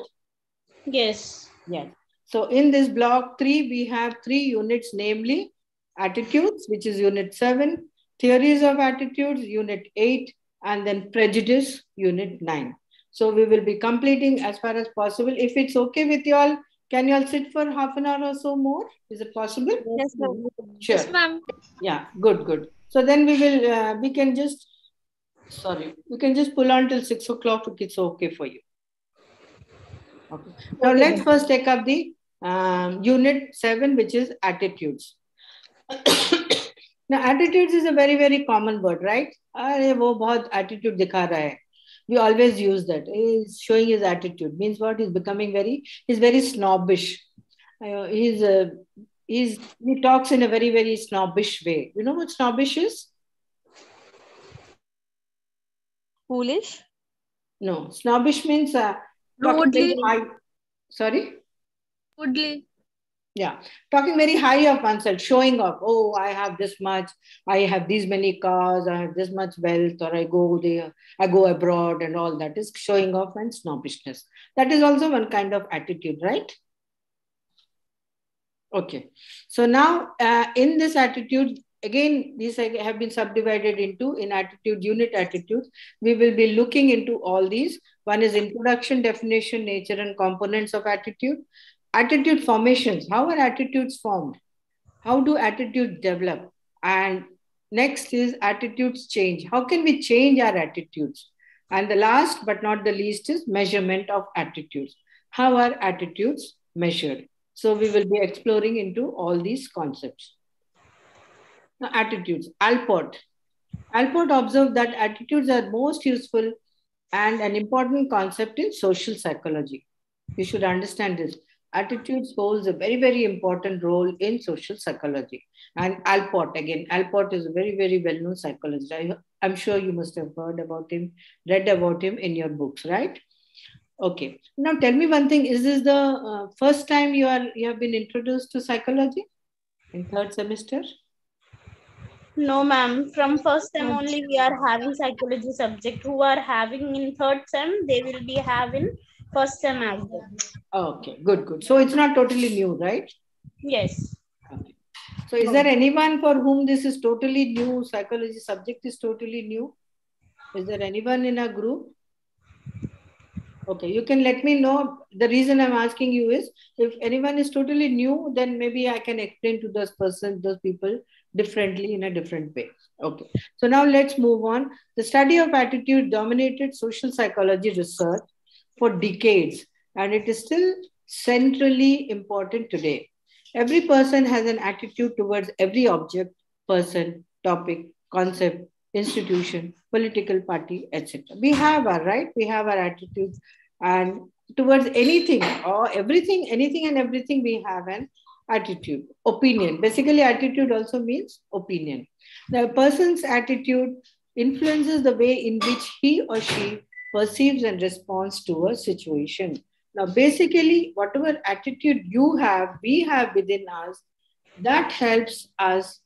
Yes. Yes. So in this block 3, we have 3 units, namely attitudes, which is unit 7, theories of attitudes, unit 8, and then prejudice, unit 9. So we will be completing as far as possible. If it's okay with you all, can you all sit for half an hour or so more? Is it possible? Yes, ma'am. Sure. Yes, ma'am. Yeah, good. So then we can just pull on till 6 o'clock if it's okay for you. Okay. Now let's first take up the unit 7, which is attitudes. Now attitudes is a very, very common word, right? अरे वो बहुत attitude दिखा रहा है. We always use that. He's showing his attitude. Means what? He's very snobbish. He talks in a very, very snobbish way. You know what snobbish is? Foolish? No, snobbish means talking Rudely. very high. Sorry? Rudely. Yeah, talking very high of oneself, showing off. Oh, I have this much. I have these many cars. I have this much wealth, or I go there, I go abroad, and all that is showing off and snobbishness. That is also one kind of attitude, right? Okay. So now in this attitude, again, these have been subdivided into unit attitudes. We will be looking into all these. One is introduction, definition, nature, and components of attitude. Attitude formations. How are attitudes formed? How do attitudes develop? And next is attitudes change. How can we change our attitudes? And the last but not the least is measurement of attitudes. How are attitudes measured? So we will be exploring into all these concepts. Now, attitudes. Alport observed that attitudes are most useful and an important concept in social psychology. You should understand this. Attitudes holds a very, very important role in social psychology. And Alport is a very, very well-known psychologist. I'm sure you must have heard about him, read about him in your books, right? Okay. Now tell me one thing. Is this the first time you have been introduced to psychology in 3rd semester? No, ma'am. From first time only we are having psychology subject. Who are having in 3rd sem, they will be having first sem as well. Okay, good. So it's not totally new, right? Yes. Okay. So is there anyone for whom this is totally new? Psychology subject is totally new? Is there anyone in our group? Okay, you can let me know. The reason I'm asking you is, if anyone is totally new, then maybe I can explain to those people differently in a different way. Okay, so now let's move on. The study of attitude dominated social psychology research for decades, and it is still centrally important today. Every person has an attitude towards every object, person, topic, concept, institution, political party, etc. We have our attitude, and towards anything or everything, anything and everything, we have an attitude. Opinion. Basically, attitude also means opinion. The person's attitude influences the way in which he or she perceives and responds to a situation. Now, basically, whatever attitude you have, we have within us, that helps us.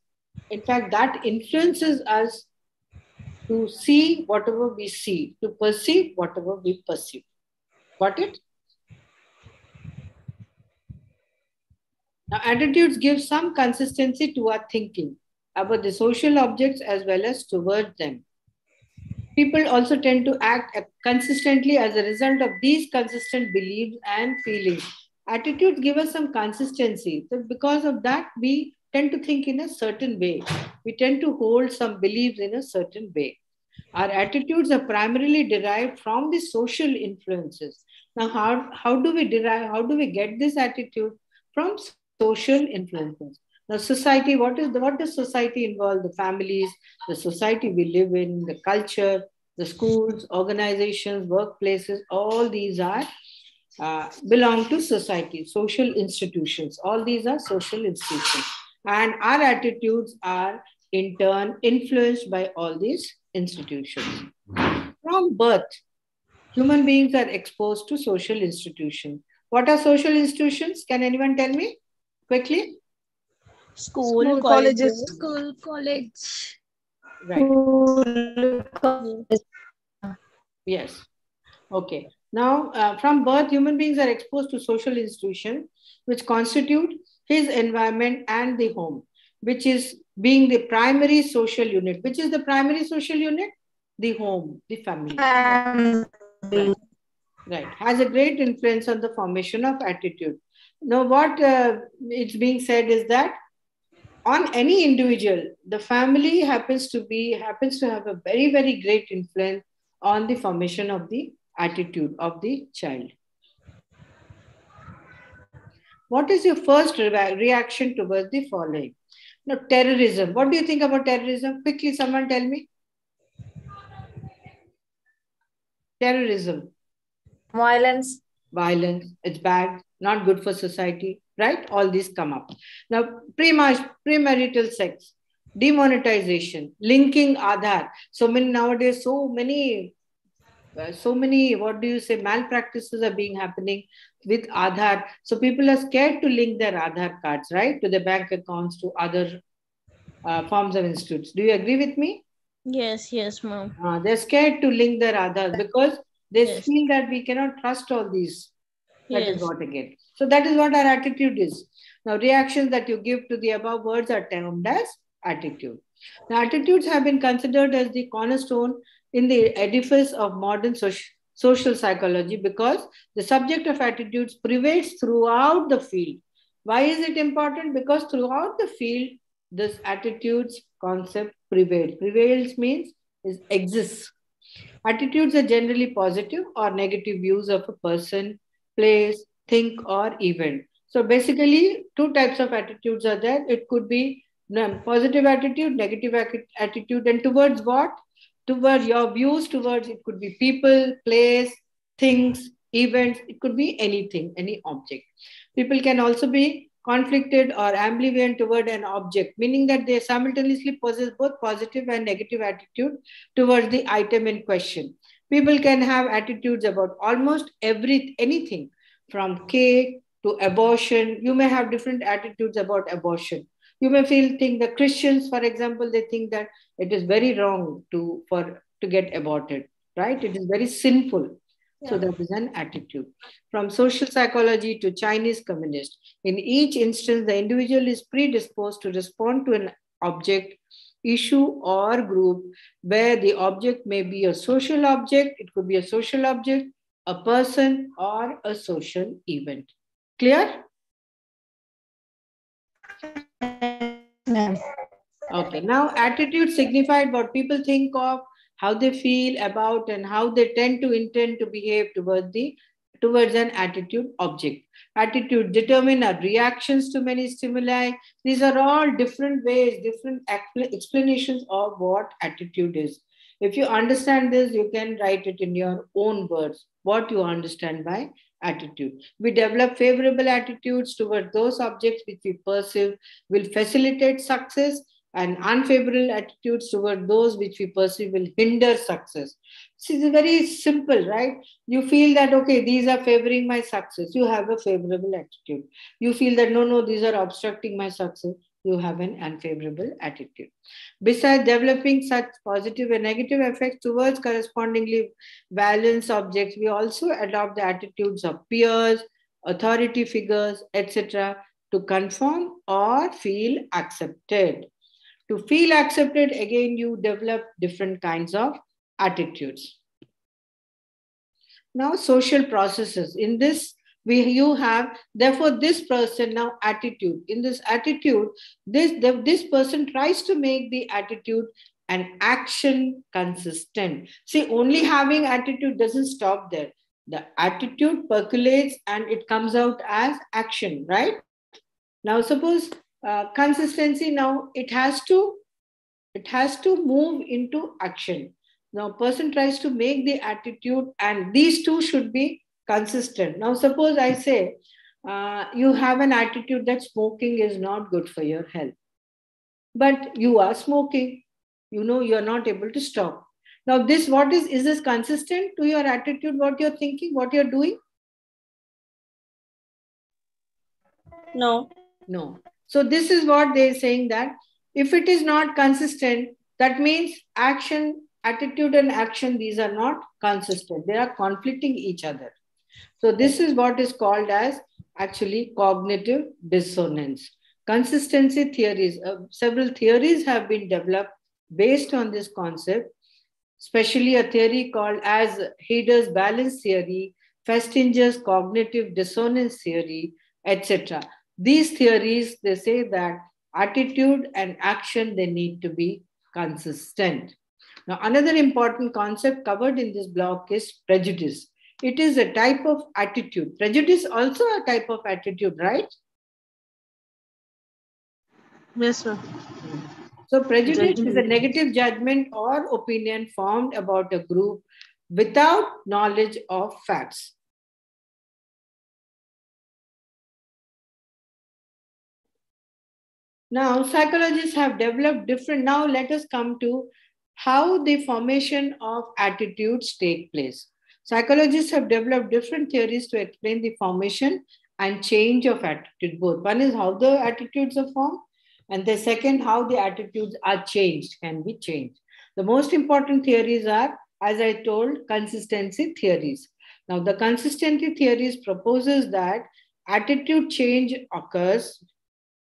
In fact, that influences us to see whatever we see, to perceive whatever we perceive. Got it? Now, attitudes give some consistency to our thinking about the social objects as well as towards them. People also tend to act consistently as a result of these consistent beliefs and feelings. Attitudes give us some consistency. So because of that, we tend to think in a certain way. We tend to hold some beliefs in a certain way. Our attitudes are primarily derived from the social influences. Now, how do we how do we get this attitude? From social influences. Now, society, what does society involve? The families, the society we live in, the culture, the schools, organizations, workplaces, all these are belong to society, social institutions. All these are social institutions. And our attitudes are in turn influenced by all these institutions. From birth, human beings are exposed to social institutions. What are social institutions? Can anyone tell me quickly? School, Colleges. colleges. School, college. Right. Yes. Okay. Now, from birth, human beings are exposed to social institutions which constitute his environment and the home, which is being the primary social unit. Which is the primary social unit? The home, the family. Right. Right. Has a great influence on the formation of attitude. Now, what it's being said is that on any individual, the family happens to have a very, very great influence on the formation of the attitude of the child. What is your first reaction towards the following? Now, terrorism. What do you think about terrorism? Quickly, someone tell me. Terrorism. Violence. Violence. It's bad. Not good for society. Right? All these come up. Now, premarital sex. Demonetization. Linking Aadhaar. So many nowadays, so many, what do you say, malpractices are being happening with Aadhaar. So people are scared to link their Aadhaar cards, right, to their bank accounts, to other forms of institutes. Do you agree with me? Yes, yes, ma'am. They're scared to link their Aadhaar because they Yes. feel that we cannot trust all these. That is Yes. what again. So that is what our attitude is. Now, reactions that you give to the above words are termed as attitude. Now, attitudes have been considered as the cornerstone in the edifice of modern social psychology because the subject of attitudes pervades throughout the field. Why is it important? Because throughout the field, this attitudes concept prevails. Prevails means exists. Attitudes are generally positive or negative views of a person, place, think, or event. So basically, two types of attitudes are there. It could be positive attitude, negative attitude, and towards what? Toward your views towards it could be people, place, things, events. It could be anything, any object. People can also be conflicted or ambivalent toward an object, meaning that they simultaneously possess both positive and negative attitude towards the item in question. People can have attitudes about almost anything from cake to abortion. You may have different attitudes about abortion. You may think the Christians, for example, they think that it is very wrong to get aborted, right? It is very sinful. So that is an attitude. From social psychology to Chinese communist, in each instance, the individual is predisposed to respond to an object, issue, or group where the object may be a social object, it could be a social object, a person, or a social event. Clear? Okay, now attitude signified what people think of, how they feel about, and how they intend to behave towards an attitude object. Attitude determine our reactions to many stimuli. These are all different ways, different explanations of what attitude is. If you understand this, you can write it in your own words, what you understand by attitude. We develop favorable attitudes toward those objects which we perceive will facilitate success, and unfavorable attitudes toward those which we perceive will hinder success. This is very simple, right? You feel that, okay, these are favoring my success. You have a favorable attitude. You feel that, no, these are obstructing my success. You have an unfavorable attitude. Besides developing such positive and negative effects towards correspondingly balanced objects, we also adopt the attitudes of peers, authority figures, etc., to conform or feel accepted. To feel accepted, again, you develop different kinds of attitudes. Now, social processes. In this, You have, therefore, this person now attitude. In this attitude, this person tries to make the attitude and action consistent. See, only having attitude doesn't stop there. The attitude percolates and it comes out as action, right? Now, suppose consistency, now it has to move into action. Now, person tries to make the attitude, and these two should be consistent. Now, suppose I say you have an attitude that smoking is not good for your health, but you are smoking. You know you are not able to stop. Now, this what is this consistent to your attitude? What you're thinking? What you're doing? No. No. So this is what they're saying, that if it is not consistent, that means action, attitude and action, these are not consistent. They are conflicting each other. So this is what is called as actually cognitive dissonance. Consistency theories, several theories have been developed based on this concept, especially a theory called as Heider's balance theory, Festinger's cognitive dissonance theory, etc. These theories, they say that attitude and action, they need to be consistent. Now, another important concept covered in this block is prejudice. It is a type of attitude. Prejudice also a type of attitude, right? Yes, sir. So prejudice is a negative judgment or opinion formed about a group without knowledge of facts. Now, psychologists have developed different, now let us come to how the formation of attitudes take place. Psychologists have developed different theories to explain the formation and change of attitude both. One is how the attitudes are formed, and the second, how the attitudes are changed, can be changed. The most important theories are, as I told, consistency theories. Now, the consistency theories proposes that attitude change occurs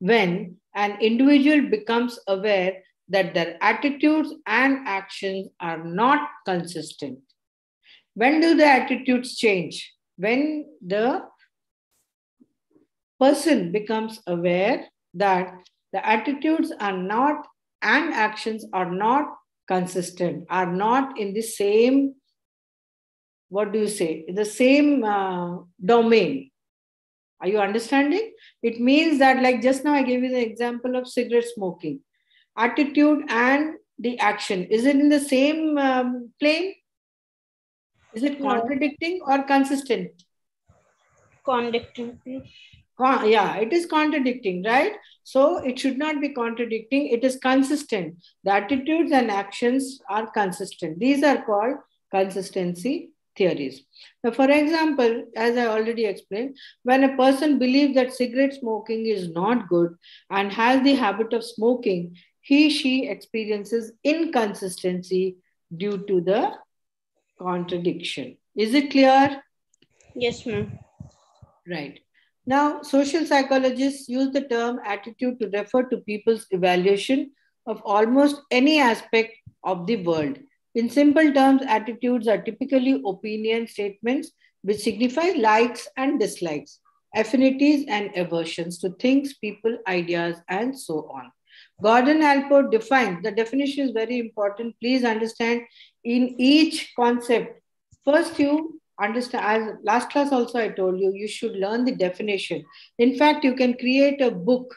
when an individual becomes aware that their attitudes and actions are not consistent. When do the attitudes change? When the person becomes aware that the attitudes are not and actions are not consistent, are not in the same, what do you say, in the same domain. Are you understanding? It means that, like just now I gave you the example of cigarette smoking. Attitude and the action, is it in the same plane? Is it contradicting or consistent? Contradicting. Yeah, it is contradicting, right? So it should not be contradicting. It is consistent. The attitudes and actions are consistent. These are called consistency theories. Now, for example, as I already explained, when a person believes that cigarette smoking is not good and has the habit of smoking, she experiences inconsistency due to the contradiction. Is it clear? Yes, ma'am. Right. Now, social psychologists use the term attitude to refer to people's evaluation of almost any aspect of the world. In simple terms, attitudes are typically opinion statements which signify likes and dislikes, affinities and aversions to things, people, ideas, and so on. Gordon Allport defines, the definition is very important. Please understand, in each concept, first you understand, as last class also I told you, you should learn the definition. In fact, you can create a book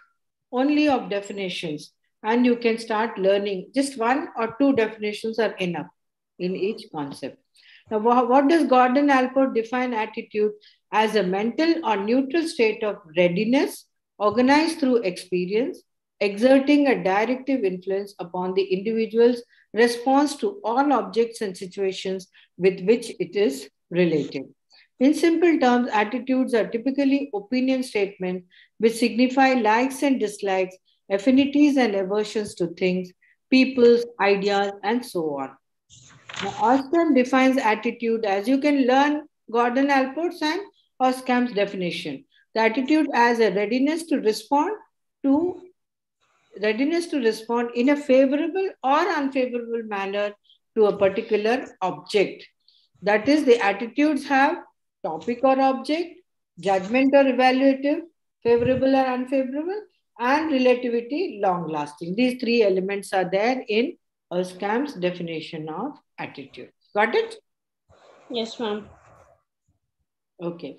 only of definitions and you can start learning. Just one or two definitions are enough in each concept. Now, what does Gordon Allport define attitude? As a mental or neutral state of readiness organized through experience, exerting a directive influence upon the individual's response to all objects and situations with which it is related. In simple terms, attitudes are typically opinion statements which signify likes and dislikes, affinities and aversions to things, people's, ideas, and so on. Now, Ostrom defines attitude as, you can learn Gordon Allport's and Ostram's definition. The attitude as a readiness to respond in a favorable or unfavorable manner to a particular object. That is, the attitudes have topic or object, judgment or evaluative, favorable or unfavorable, and relativity, long-lasting. These three elements are there in Erskamp's definition of attitude. Got it? Yes, ma'am. Okay.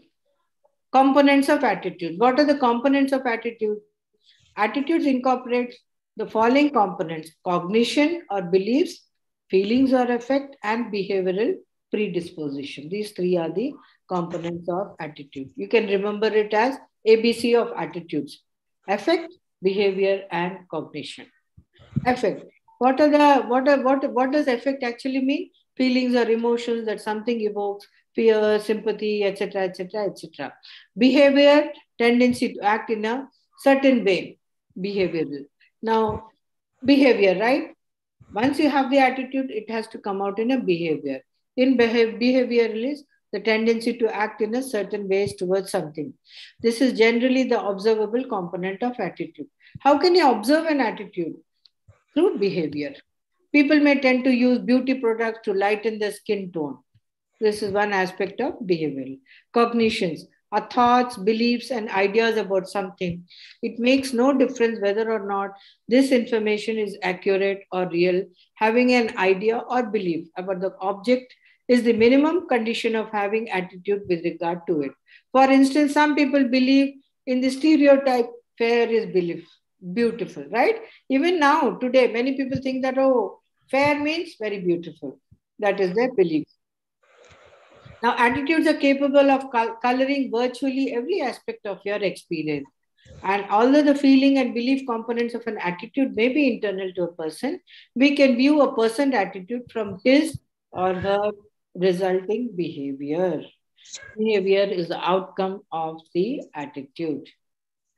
Components of attitude. What are the components of attitude? Attitudes incorporate the following components: cognition or beliefs, feelings or affect, and behavioral predisposition. These three are the components of attitude. You can remember it as ABC of attitudes: affect, behavior, and cognition. Affect. What does affect actually mean? Feelings or emotions that something evokes, fear, sympathy, etc., etc., etc. Behavior, tendency to act in a certain way, behavioral. Now, behavior, right? Once you have the attitude, it has to come out in a behavior. In behavioralist, the tendency to act in a certain ways towards something. This is generally the observable component of attitude. How can you observe an attitude? Through behavior. People may tend to use beauty products to lighten their skin tone. This is one aspect of behavioral. Cognitions are thoughts, beliefs, and ideas about something. It makes no difference whether or not this information is accurate or real. Having an idea or belief about the object is the minimum condition of having attitude with regard to it. For instance, some people believe in the stereotype fair is belief, beautiful, right? Even now, today, many people think that, oh, fair means very beautiful. That is their belief. Now, attitudes are capable of coloring virtually every aspect of your experience. And although the feeling and belief components of an attitude may be internal to a person, we can view a person's attitude from his or her resulting behavior. Behavior is the outcome of the attitude.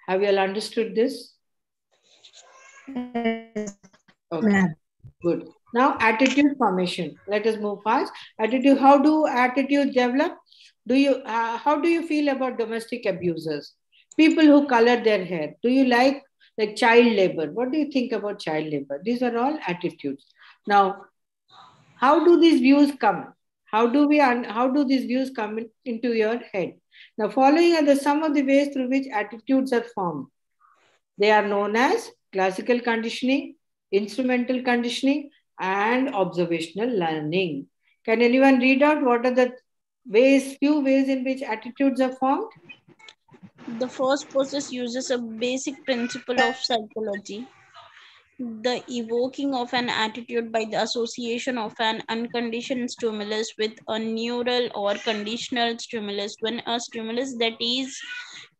Have you all understood this? Okay, good. Now, attitude formation. Let us move fast. Attitude. How do attitudes develop? How do you feel about domestic abusers? People who color their hair. Do you like child labor? What do you think about child labor? These are all attitudes. Now, how do these views come? How do these views come into your head? Now, following are some of the ways through which attitudes are formed. They are known as classical conditioning, instrumental conditioning, and observational learning. Can anyone read out what are the few ways in which attitudes are formed? The first process uses a basic principle of psychology, the evoking of an attitude by the association of an unconditioned stimulus with a neural or conditional stimulus. When a stimulus that is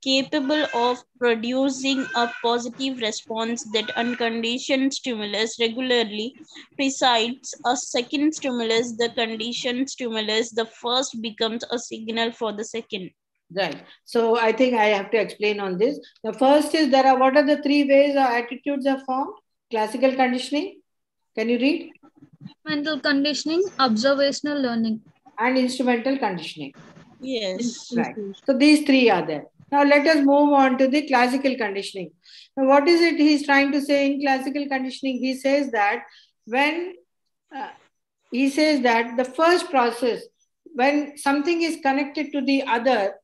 capable of producing a positive response, that unconditioned stimulus regularly precedes a second stimulus, the conditioned stimulus, the first becomes a signal for the second. Right. So I think I have to explain on this. The first is what are the three ways our attitudes are formed? Classical conditioning. Can you read? Mental conditioning, observational learning. And instrumental conditioning. Yes. Right. So these three are there. Now let us move on to the classical conditioning. Now, what is it he's trying to say in classical conditioning? He says that the first process, when something is connected to the other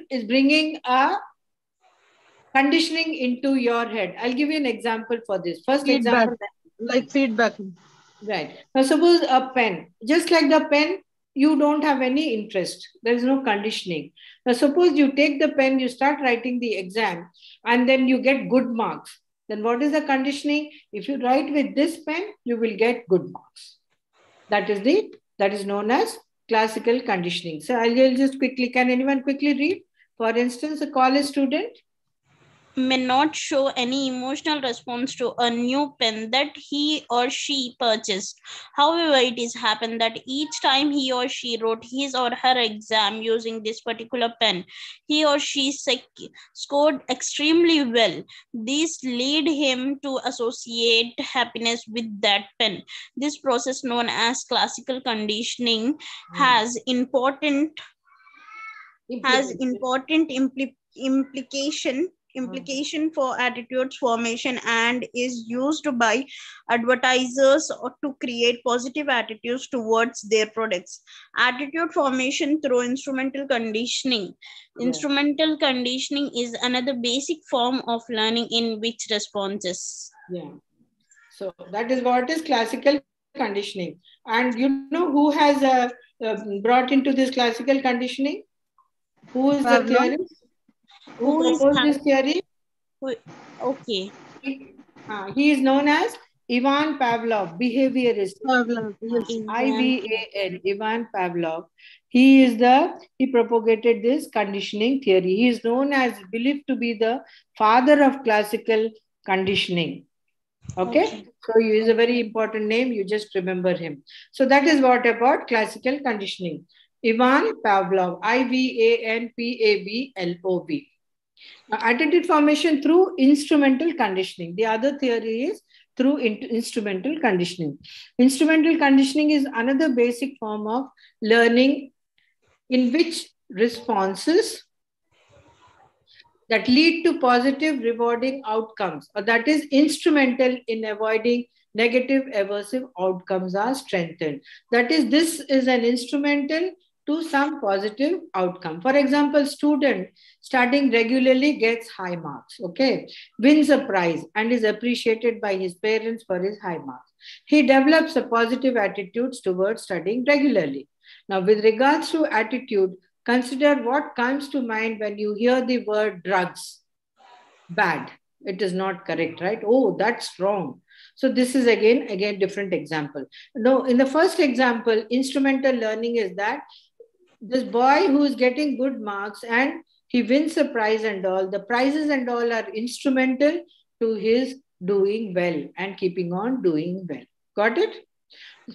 is bringing a conditioning into your head. I'll give you an example for this. First Feedback. example. Like feedback. Right. Now suppose a pen, just like the pen, you don't have any interest. There is no conditioning. Now suppose you take the pen, you start writing the exam, and then you get good marks. Then what is the conditioning? If you write with this pen, you will get good marks. That is known as classical conditioning. So I'll just quickly, can anyone quickly read? For instance, a college student may not show any emotional response to a new pen that he or she purchased. However, it is happened that each time he or she wrote his or her exam using this particular pen, he or she scored extremely well. This led him to associate happiness with that pen. This process, known as classical conditioning, has important implication implication for attitudes formation and is used by advertisers to create positive attitudes towards their products. Attitude formation through instrumental conditioning. Instrumental conditioning is another basic form of learning in which responses. Yeah. So that is what is classical conditioning. And you know who has brought into this classical conditioning? Who is the theorist? Who proposed this theory? Okay. He is known as Ivan Pavlov, behaviorist. IVAN, Ivan Pavlov. He propagated this conditioning theory. He is known as, believed to be the father of classical conditioning. Okay? So he is a very important name. You just remember him. So that is what about classical conditioning. Ivan Pavlov, IVANPAVLOV. Attitude formation through instrumental conditioning. The other theory is through instrumental conditioning. Instrumental conditioning is another basic form of learning in which responses that lead to positive rewarding outcomes, or that is instrumental in avoiding negative aversive outcomes, are strengthened. That is, this is an instrumental to some positive outcome. For example, student studying regularly gets high marks, okay, wins a prize and is appreciated by his parents for his high marks. He develops a positive attitude towards studying regularly. Now, with regards to attitude, consider what comes to mind when you hear the word drugs. Bad. It is not correct, right? Oh, that's wrong. So this is again different example. No, in the first example, instrumental learning is that this boy who is getting good marks and he wins a prize and all, the prizes and all are instrumental to his doing well and keeping on doing well. Got it?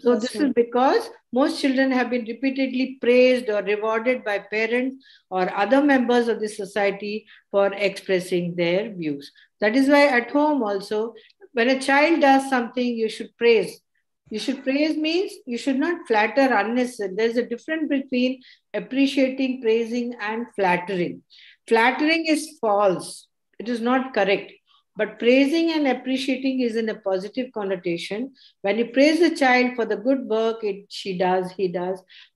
So this is because most children have been repeatedly praised or rewarded by parents or other members of the society for expressing their views. That is why at home also, when a child does something, you should praise. You should praise means you should not flatter unnecessarily. There's a difference between appreciating, praising, and flattering. Flattering is false. It is not correct. But praising and appreciating is in a positive connotation. When you praise the child for the good work he does,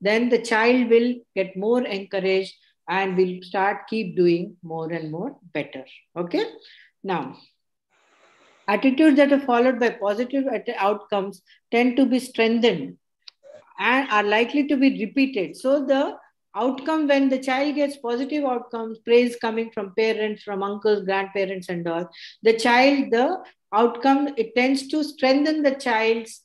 then the child will get more encouraged and will keep doing more and more better. Okay? Now, attitudes that are followed by positive outcomes tend to be strengthened and are likely to be repeated. So the outcome, when the child gets positive outcomes, praise coming from parents, from uncles, grandparents and all, the outcome, it tends to strengthen the child's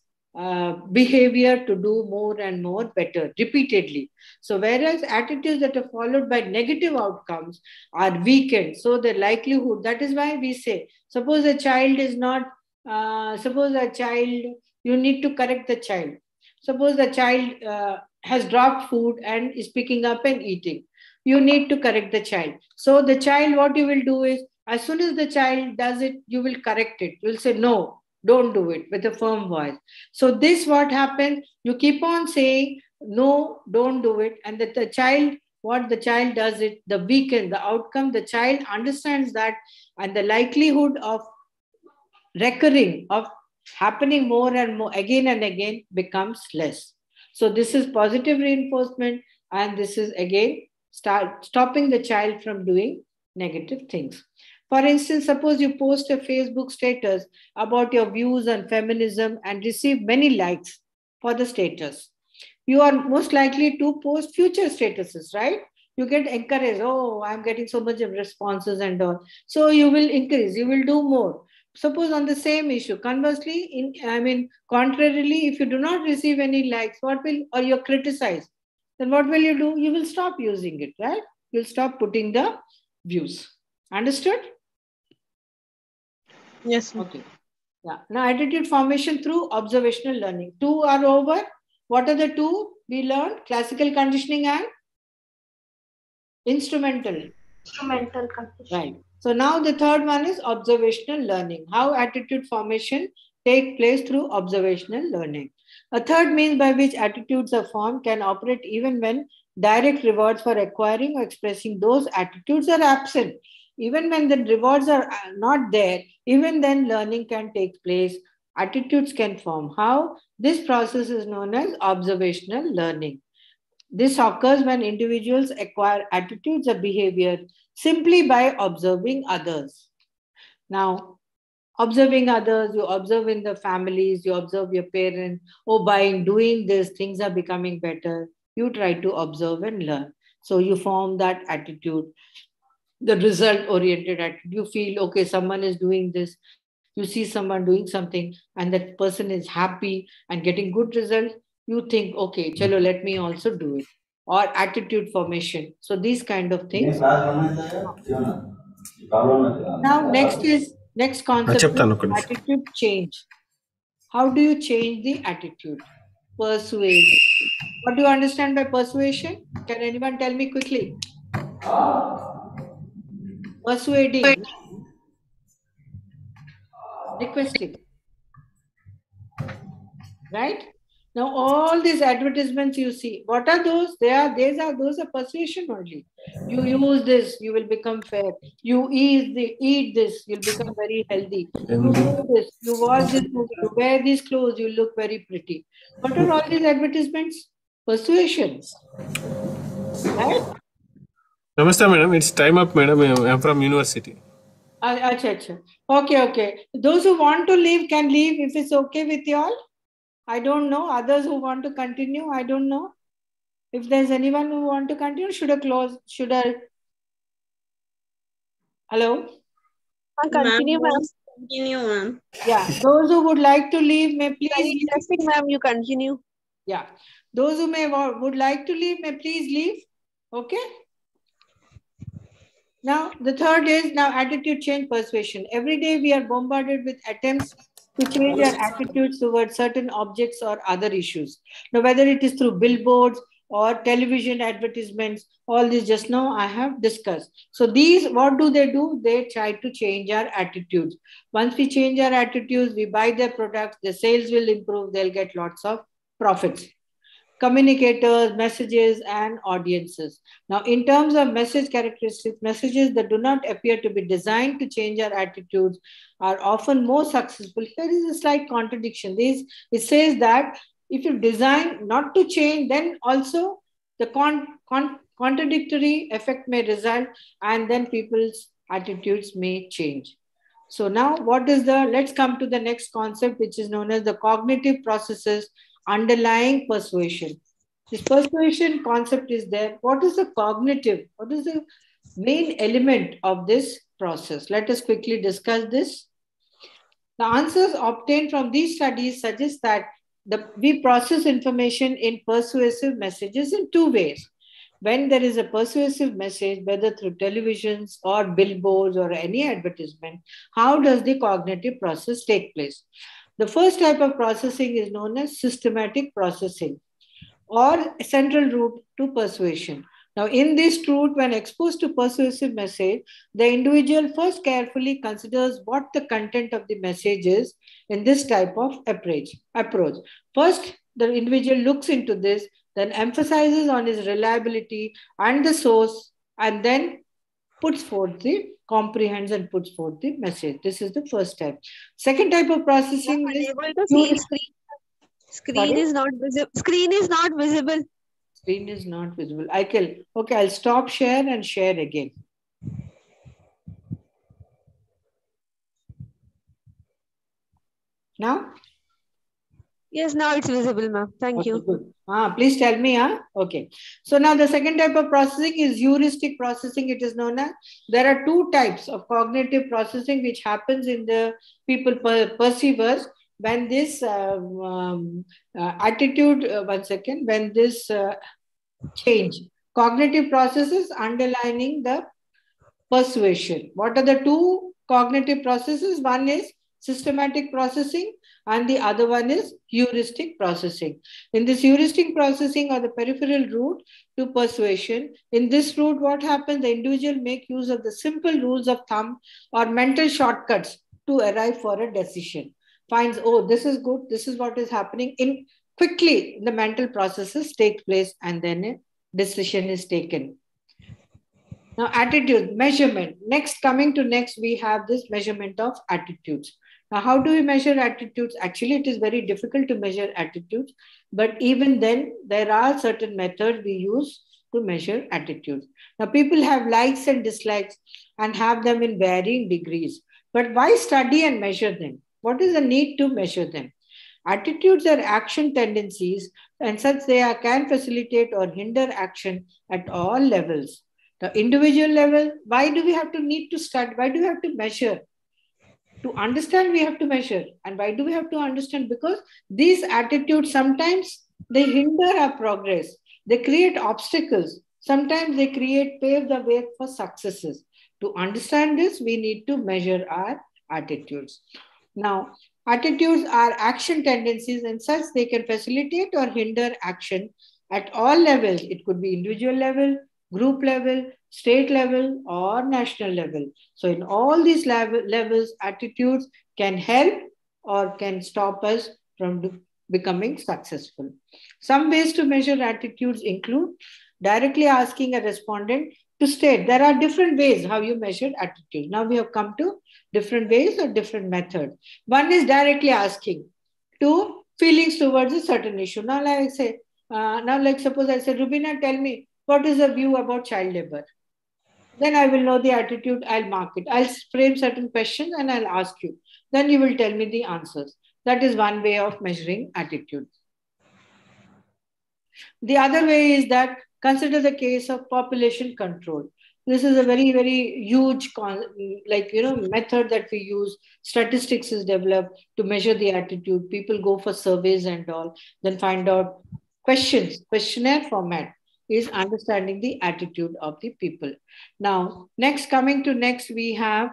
behavior to do more and more better repeatedly. So whereas attitudes that are followed by negative outcomes are weakened, so the likelihood, that is why we say, suppose a child is not, you need to correct the child. Suppose the child has dropped food and is picking up and eating. You need to correct the child. So the child, what you will do is, as soon as the child does it, you will correct it. You will say, no, don't do it, with a firm voice. So this, what happens, you keep on saying, no, don't do it. And that the child, what the child does it, the outcome, the child understands that, and the likelihood of recurring, of happening more and more again and again becomes less. So this is positive reinforcement, and this is again stopping the child from doing negative things. For instance, suppose you post a Facebook status about your views on feminism and receive many likes for the status. You are most likely to post future statuses, right? You get encouraged. Oh, I'm getting so much of responses and all. So you will increase, you will do more. Suppose on the same issue, conversely, contrarily, if you do not receive any likes, or you're criticized, then what will you do? You will stop using it, right? You'll stop putting the views. Understood? Yes. Okay. Yeah. Now, attitude formation through observational learning. 2 are over. What are the 2 we learned? Classical conditioning and instrumental. Instrumental conditioning. Right. So now the third one is observational learning. How attitude formation take place through observational learning. A third means by which attitudes are formed can operate even when direct rewards for acquiring or expressing those attitudes are absent. Even when the rewards are not there, even then learning can take place. Attitudes can form. How? This process is known as observational learning. This occurs when individuals acquire attitudes or behavior simply by observing others. Now, observing others, you observe in the families, you observe your parents. Oh, by doing this, things are becoming better. You try to observe and learn. So you form that attitude, the result oriented attitude. You feel, okay, someone is doing this. You see someone doing something and that person is happy and getting good results. You think, okay, chalo, let me also do it. Or attitude formation. So these kind of things. Now, next concept is attitude change. How do you change the attitude? Persuade. What do you understand by persuasion? Can anyone tell me quickly? Persuading, requesting, right? Now, all these advertisements you see, what are those? Those are persuasion only. You use this, you will become fair. You eat this, you'll become very healthy. You do this, you watch this movie, you wear these clothes, you look very pretty. What are all these advertisements? Persuasion, right? Namaste, madam. It's time up, madam. I'm from university. Acha. Okay. Those who want to leave can leave if it's okay with you all. I don't know. Others who want to continue, I don't know. If there's anyone who want to continue, should I close? Hello? Continue, ma'am. Continue, ma'am. Yeah. Those who would like to leave may please leave. Interesting, ma'am. You continue. Yeah. Those who would like to leave may please leave. Okay? Now, the third is now attitude change persuasion. Every day we are bombarded with attempts to change our attitudes towards certain objects or other issues. Now, whether it is through billboards or television advertisements, all this just now I have discussed. So these, what do? They try to change our attitudes. Once we change our attitudes, we buy their products, the sales will improve, they'll get lots of profits. Communicators, messages, and audiences. Now, in terms of message characteristics, messages that do not appear to be designed to change our attitudes are often more successful. Here is a slight contradiction. It says that if you design not to change, then also the contradictory effect may result, and then people's attitudes may change. So now let's come to the next concept, which is known as the cognitive processes underlying persuasion. This persuasion concept is there. What is the cognitive? What is the main element of this process? Let us quickly discuss this. The answers obtained from these studies suggest that we process information in persuasive messages in two ways. When there is a persuasive message, whether through televisions or billboards or any advertisement, how does the cognitive process take place? The first type of processing is known as systematic processing or central route to persuasion. Now, in this route, when exposed to persuasive message, the individual first carefully considers what the content of the message is in this type of approach. First, the individual looks into this, then emphasizes on his reliability and the source, and then comprehends and puts forth the message. This is the first type. Second type of processing is able to see screen. Screen is not visible. Screen is not visible. Screen is not visible. I'll stop share and share again. Now? Yes, now it's visible, ma'am. Thank you. Good. Please tell me. Okay. So now the second type of processing is heuristic processing. It is known as, there are two types of cognitive processing which happens in the people perceivers when this when this change. Cognitive processes underlining the persuasion. What are the two cognitive processes? One is systematic processing and the other one is heuristic processing. In this heuristic processing or the peripheral route to persuasion, in this route what happens, the individual make use of the simple rules of thumb or mental shortcuts to arrive for a decision. Finds, oh, this is good, this is what is happening. Quickly the mental processes take place and then a decision is taken. Now, attitude, measurement. Coming to next, we have this measurement of attitudes. Now, how do we measure attitudes? Actually, it is very difficult to measure attitudes, but even then, there are certain methods we use to measure attitudes. Now, people have likes and dislikes and have them in varying degrees. But why study and measure them? What is the need to measure them? Attitudes are action tendencies, and such they can facilitate or hinder action at all levels. The individual level, why do we have to need to study? Why do we have to measure? To understand, we have to measure. And why do we have to understand? Because these attitudes sometimes they hinder our progress. They create obstacles. Sometimes they pave the way for successes. To understand this, we need to measure our attitudes. Now, attitudes are action tendencies, and such they can facilitate or hinder action at all levels. It could be individual level, group level, state level, or national level. So in all these levels, attitudes can help or can stop us from becoming successful. Some ways to measure attitudes include directly asking a respondent to state. There are different ways how you measure attitude. Now we have come to different ways or different methods. One is directly asking to feelings towards a certain issue. Now, like I say, suppose I say, Rubina, tell me, what is the view about child labor? Then I will know the attitude, I'll mark it. I'll frame certain questions and I'll ask you. Then you will tell me the answers. That is one way of measuring attitude. The other way is that consider the case of population control. This is a very, very huge method that we use. Statistics is developed to measure the attitude. People go for surveys and all, then find out questionnaire format is understanding the attitude of the people. Now, coming to next, we have,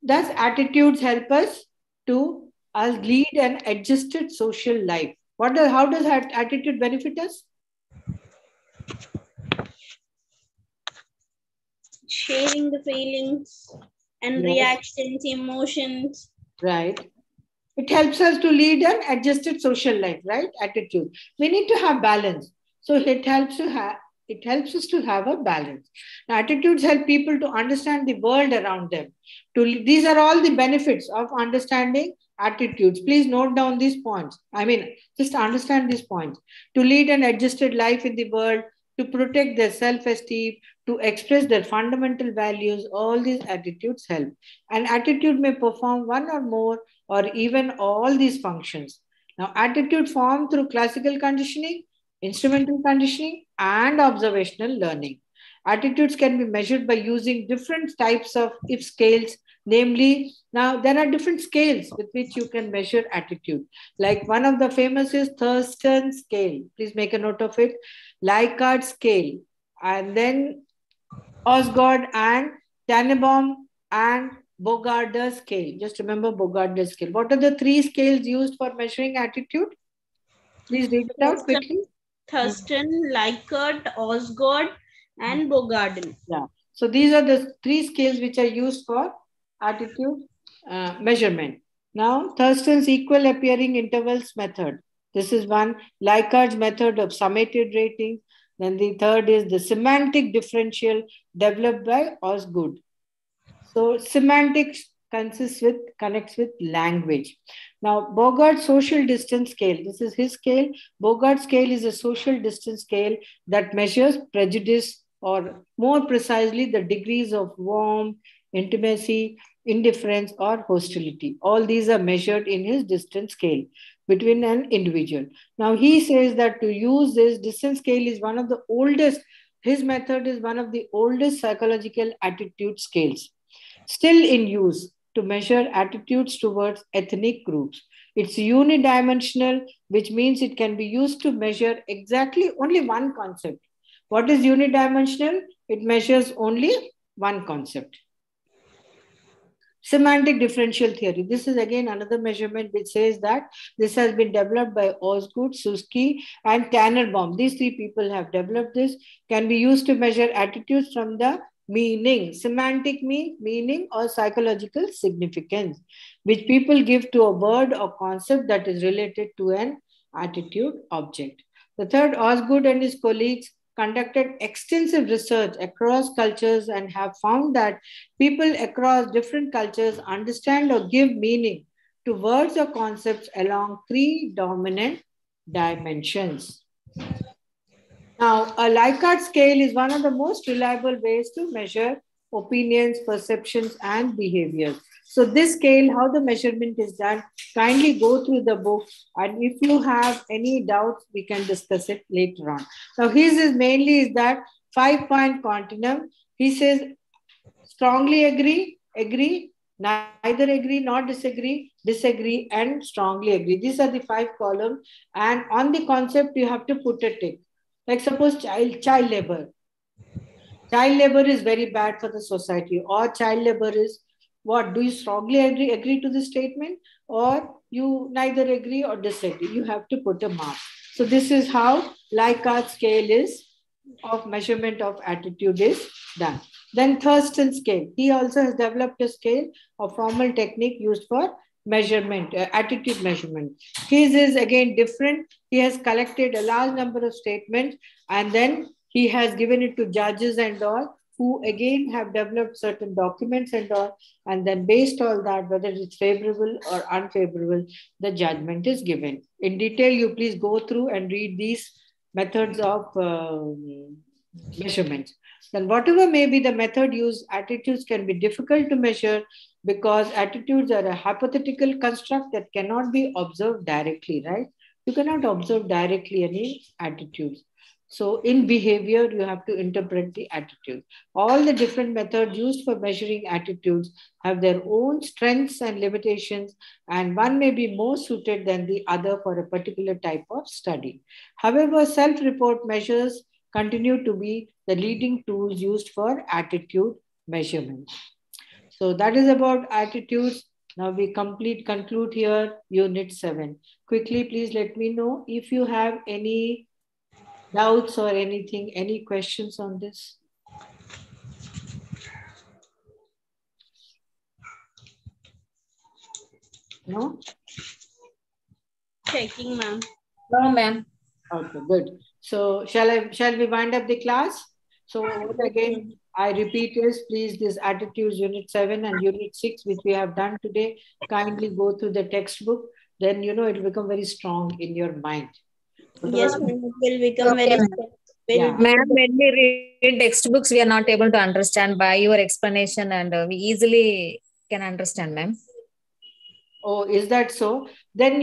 does attitudes help us to lead an adjusted social life? How does attitude benefit us? Sharing the feelings and reactions, emotions. Right. It helps us to lead an adjusted social life, right? Attitude. We need to have balance. So it helps us to have a balance. Now, attitudes help people to understand the world around them. These are all the benefits of understanding attitudes. Please note down these points. Just understand these points. To lead an adjusted life in the world, to protect their self-esteem, to express their fundamental values, all these attitudes help. An attitude may perform one or more or even all these functions. Now, attitude formed through classical conditioning, instrumental conditioning, and observational learning. Attitudes can be measured by using different types of if scales. Namely, now there are different scales with which you can measure attitude. Like one of the famous is Thurston scale. Please make a note of it. Likert scale. And then Osgood and Tannenbaum and Bogarde scale. Just remember Bogarde scale. What are the three scales used for measuring attitude? Please read it out quickly. Thurston, Likert, Osgood, and Bogarde. Yeah. So these are the three scales which are used for attitude measurement. Now, Thurston's equal appearing intervals method. This is one. Likert's method of summated rating. Then the third is the semantic differential developed by Osgood. So semantics connects with language. Now, Bogart's social distance scale. This is his scale. Bogart's scale is a social distance scale that measures prejudice, or more precisely, the degrees of warmth, intimacy, indifference, or hostility. All these are measured in his distance scale between an individual. Now, he says that to use this distance scale is one of the oldest, his method is one of the oldest psychological attitude scales, still in use to measure attitudes towards ethnic groups. It's unidimensional, which means it can be used to measure exactly only one concept. What is unidimensional? It measures only one concept. Semantic differential theory. This is again another measurement which says that this has been developed by Osgood, Suski, and Tannenbaum. These three people have developed this. Can be used to measure attitudes from the meaning. Semantic meaning or psychological significance, which people give to a word or concept that is related to an attitude object. The third, Osgood and his colleagues conducted extensive research across cultures and have found that people across different cultures understand or give meaning to words or concepts along three dominant dimensions. Now, a Likert scale is one of the most reliable ways to measure opinions, perceptions, and behaviors. So this scale, how the measurement is done, kindly go through the book. And if you have any doubts, we can discuss it later on. Now, his is mainly is that 5-point continuum. He says strongly agree, agree, neither agree, not disagree, disagree, and strongly agree. These are the 5 columns. And on the concept, you have to put a tick. Like suppose child labor. Child labor is very bad for the society, or child labor is what? Do you strongly agree to the statement, or you neither agree or disagree? You have to put a mark. So this is how Likert scale is of measurement of attitude is done. Then Thurston scale. He also has developed a scale of formal technique used for measurement, attitude measurement. His is again different. He has collected a large number of statements and then he has given it to judges and all, who again have developed certain documents and all, and then based all that, whether it's favorable or unfavorable, the judgment is given. In detail, you please go through and read these methods of measurements. Then whatever may be the method used, attitudes can be difficult to measure because attitudes are a hypothetical construct that cannot be observed directly, right? You cannot observe directly any attitudes. So in behavior, you have to interpret the attitude. All the different methods used for measuring attitudes have their own strengths and limitations, and one may be more suited than the other for a particular type of study. However, self-report measures continue to be the leading tools used for attitude measurement. So that is about attitudes. Now we conclude here Unit 7. Quickly, please let me know if you have any doubts or anything, any questions on this? No? Checking, ma'am. No, ma'am. Okay, good. So shall we wind up the class? So again, I repeat is please this attitudes Unit 7 and Unit 6, which we have done today, kindly go through the textbook. Then it will become very strong in your mind. Yes, ma'am, it will become very strong. Yeah. Ma'am, when we read textbooks, we are not able to understand by your explanation and we easily can understand, ma'am. Oh, is that so? Then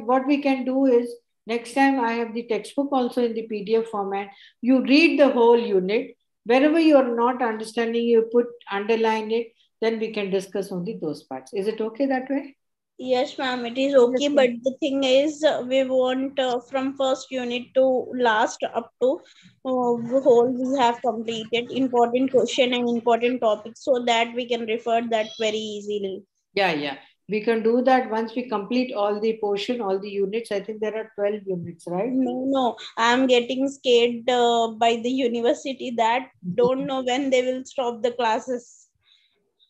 what we can do is, next time I have the textbook also in the PDF format. You read the whole unit. Wherever you are not understanding, you underline it. Then we can discuss only those parts. Is it okay that way? Yes, ma'am, it is okay. But the thing is, we want from first unit to last up to the whole we have completed important question and important topics so that we can refer that very easily. Yeah. We can do that once we complete all the portion, all the units. I think there are 12 units, right? No. I'm getting scared by the university that don't know when they will stop the classes.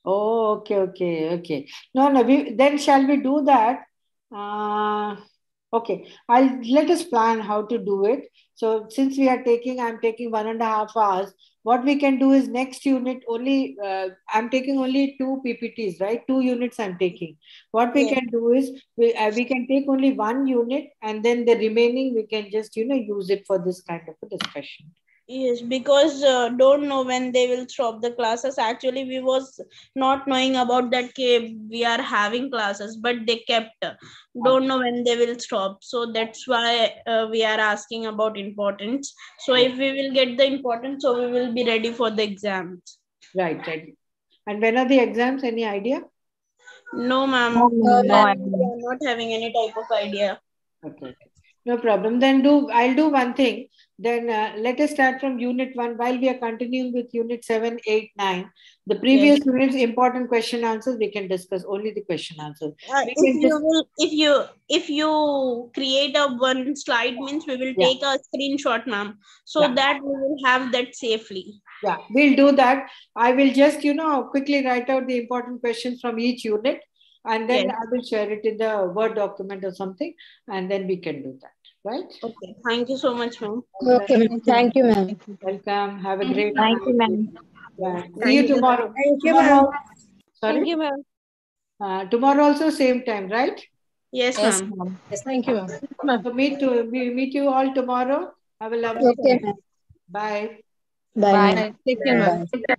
Oh, okay. No. Then shall we do that? Okay. Let us plan how to do it. So since I'm taking 1.5 hours. What we can do is next unit only. I'm taking only 2 PPTs, right? 2 units I'm taking. What we can do is we can take only 1 unit and then the remaining we can just use it for this kind of a discussion. Yes, because don't know when they will stop the classes. Actually, we was not knowing about that we are having classes, but they kept don't know when they will stop. So that's why we are asking about importance. So if we will get the importance, so we will be ready for the exams. Right. And when are the exams? Any idea? No, ma'am. We are not having any type of idea. Okay. No problem. Then I'll do one thing. Then let us start from Unit 1 while we are continuing with Unit 7, 8, 9. The previous units, important question answers, we can discuss only the question answers. If you create a one slide means we will take a screenshot, ma'am, so that we will have that safely. Yeah, we'll do that. I will just, quickly write out the important questions from each unit and then I will share it in the Word document or something and then we can do that. Right? Okay. Thank you so much, ma'am. Okay, ma'am. Thank you, ma'am. Welcome. Have a great Thank you, ma'am. Yeah. See you tomorrow. Thank you, Tomorrow. ma'am. Sorry? Thank you, ma'am. Tomorrow also same time, right? Yes, Yes, ma'am. ma'am. Yes, Thank you, ma'am. So we meet you all tomorrow. Have a lovely Okay, day. ma'am. Bye. Bye, Bye. ma'am. Take care, ma'am. Bye.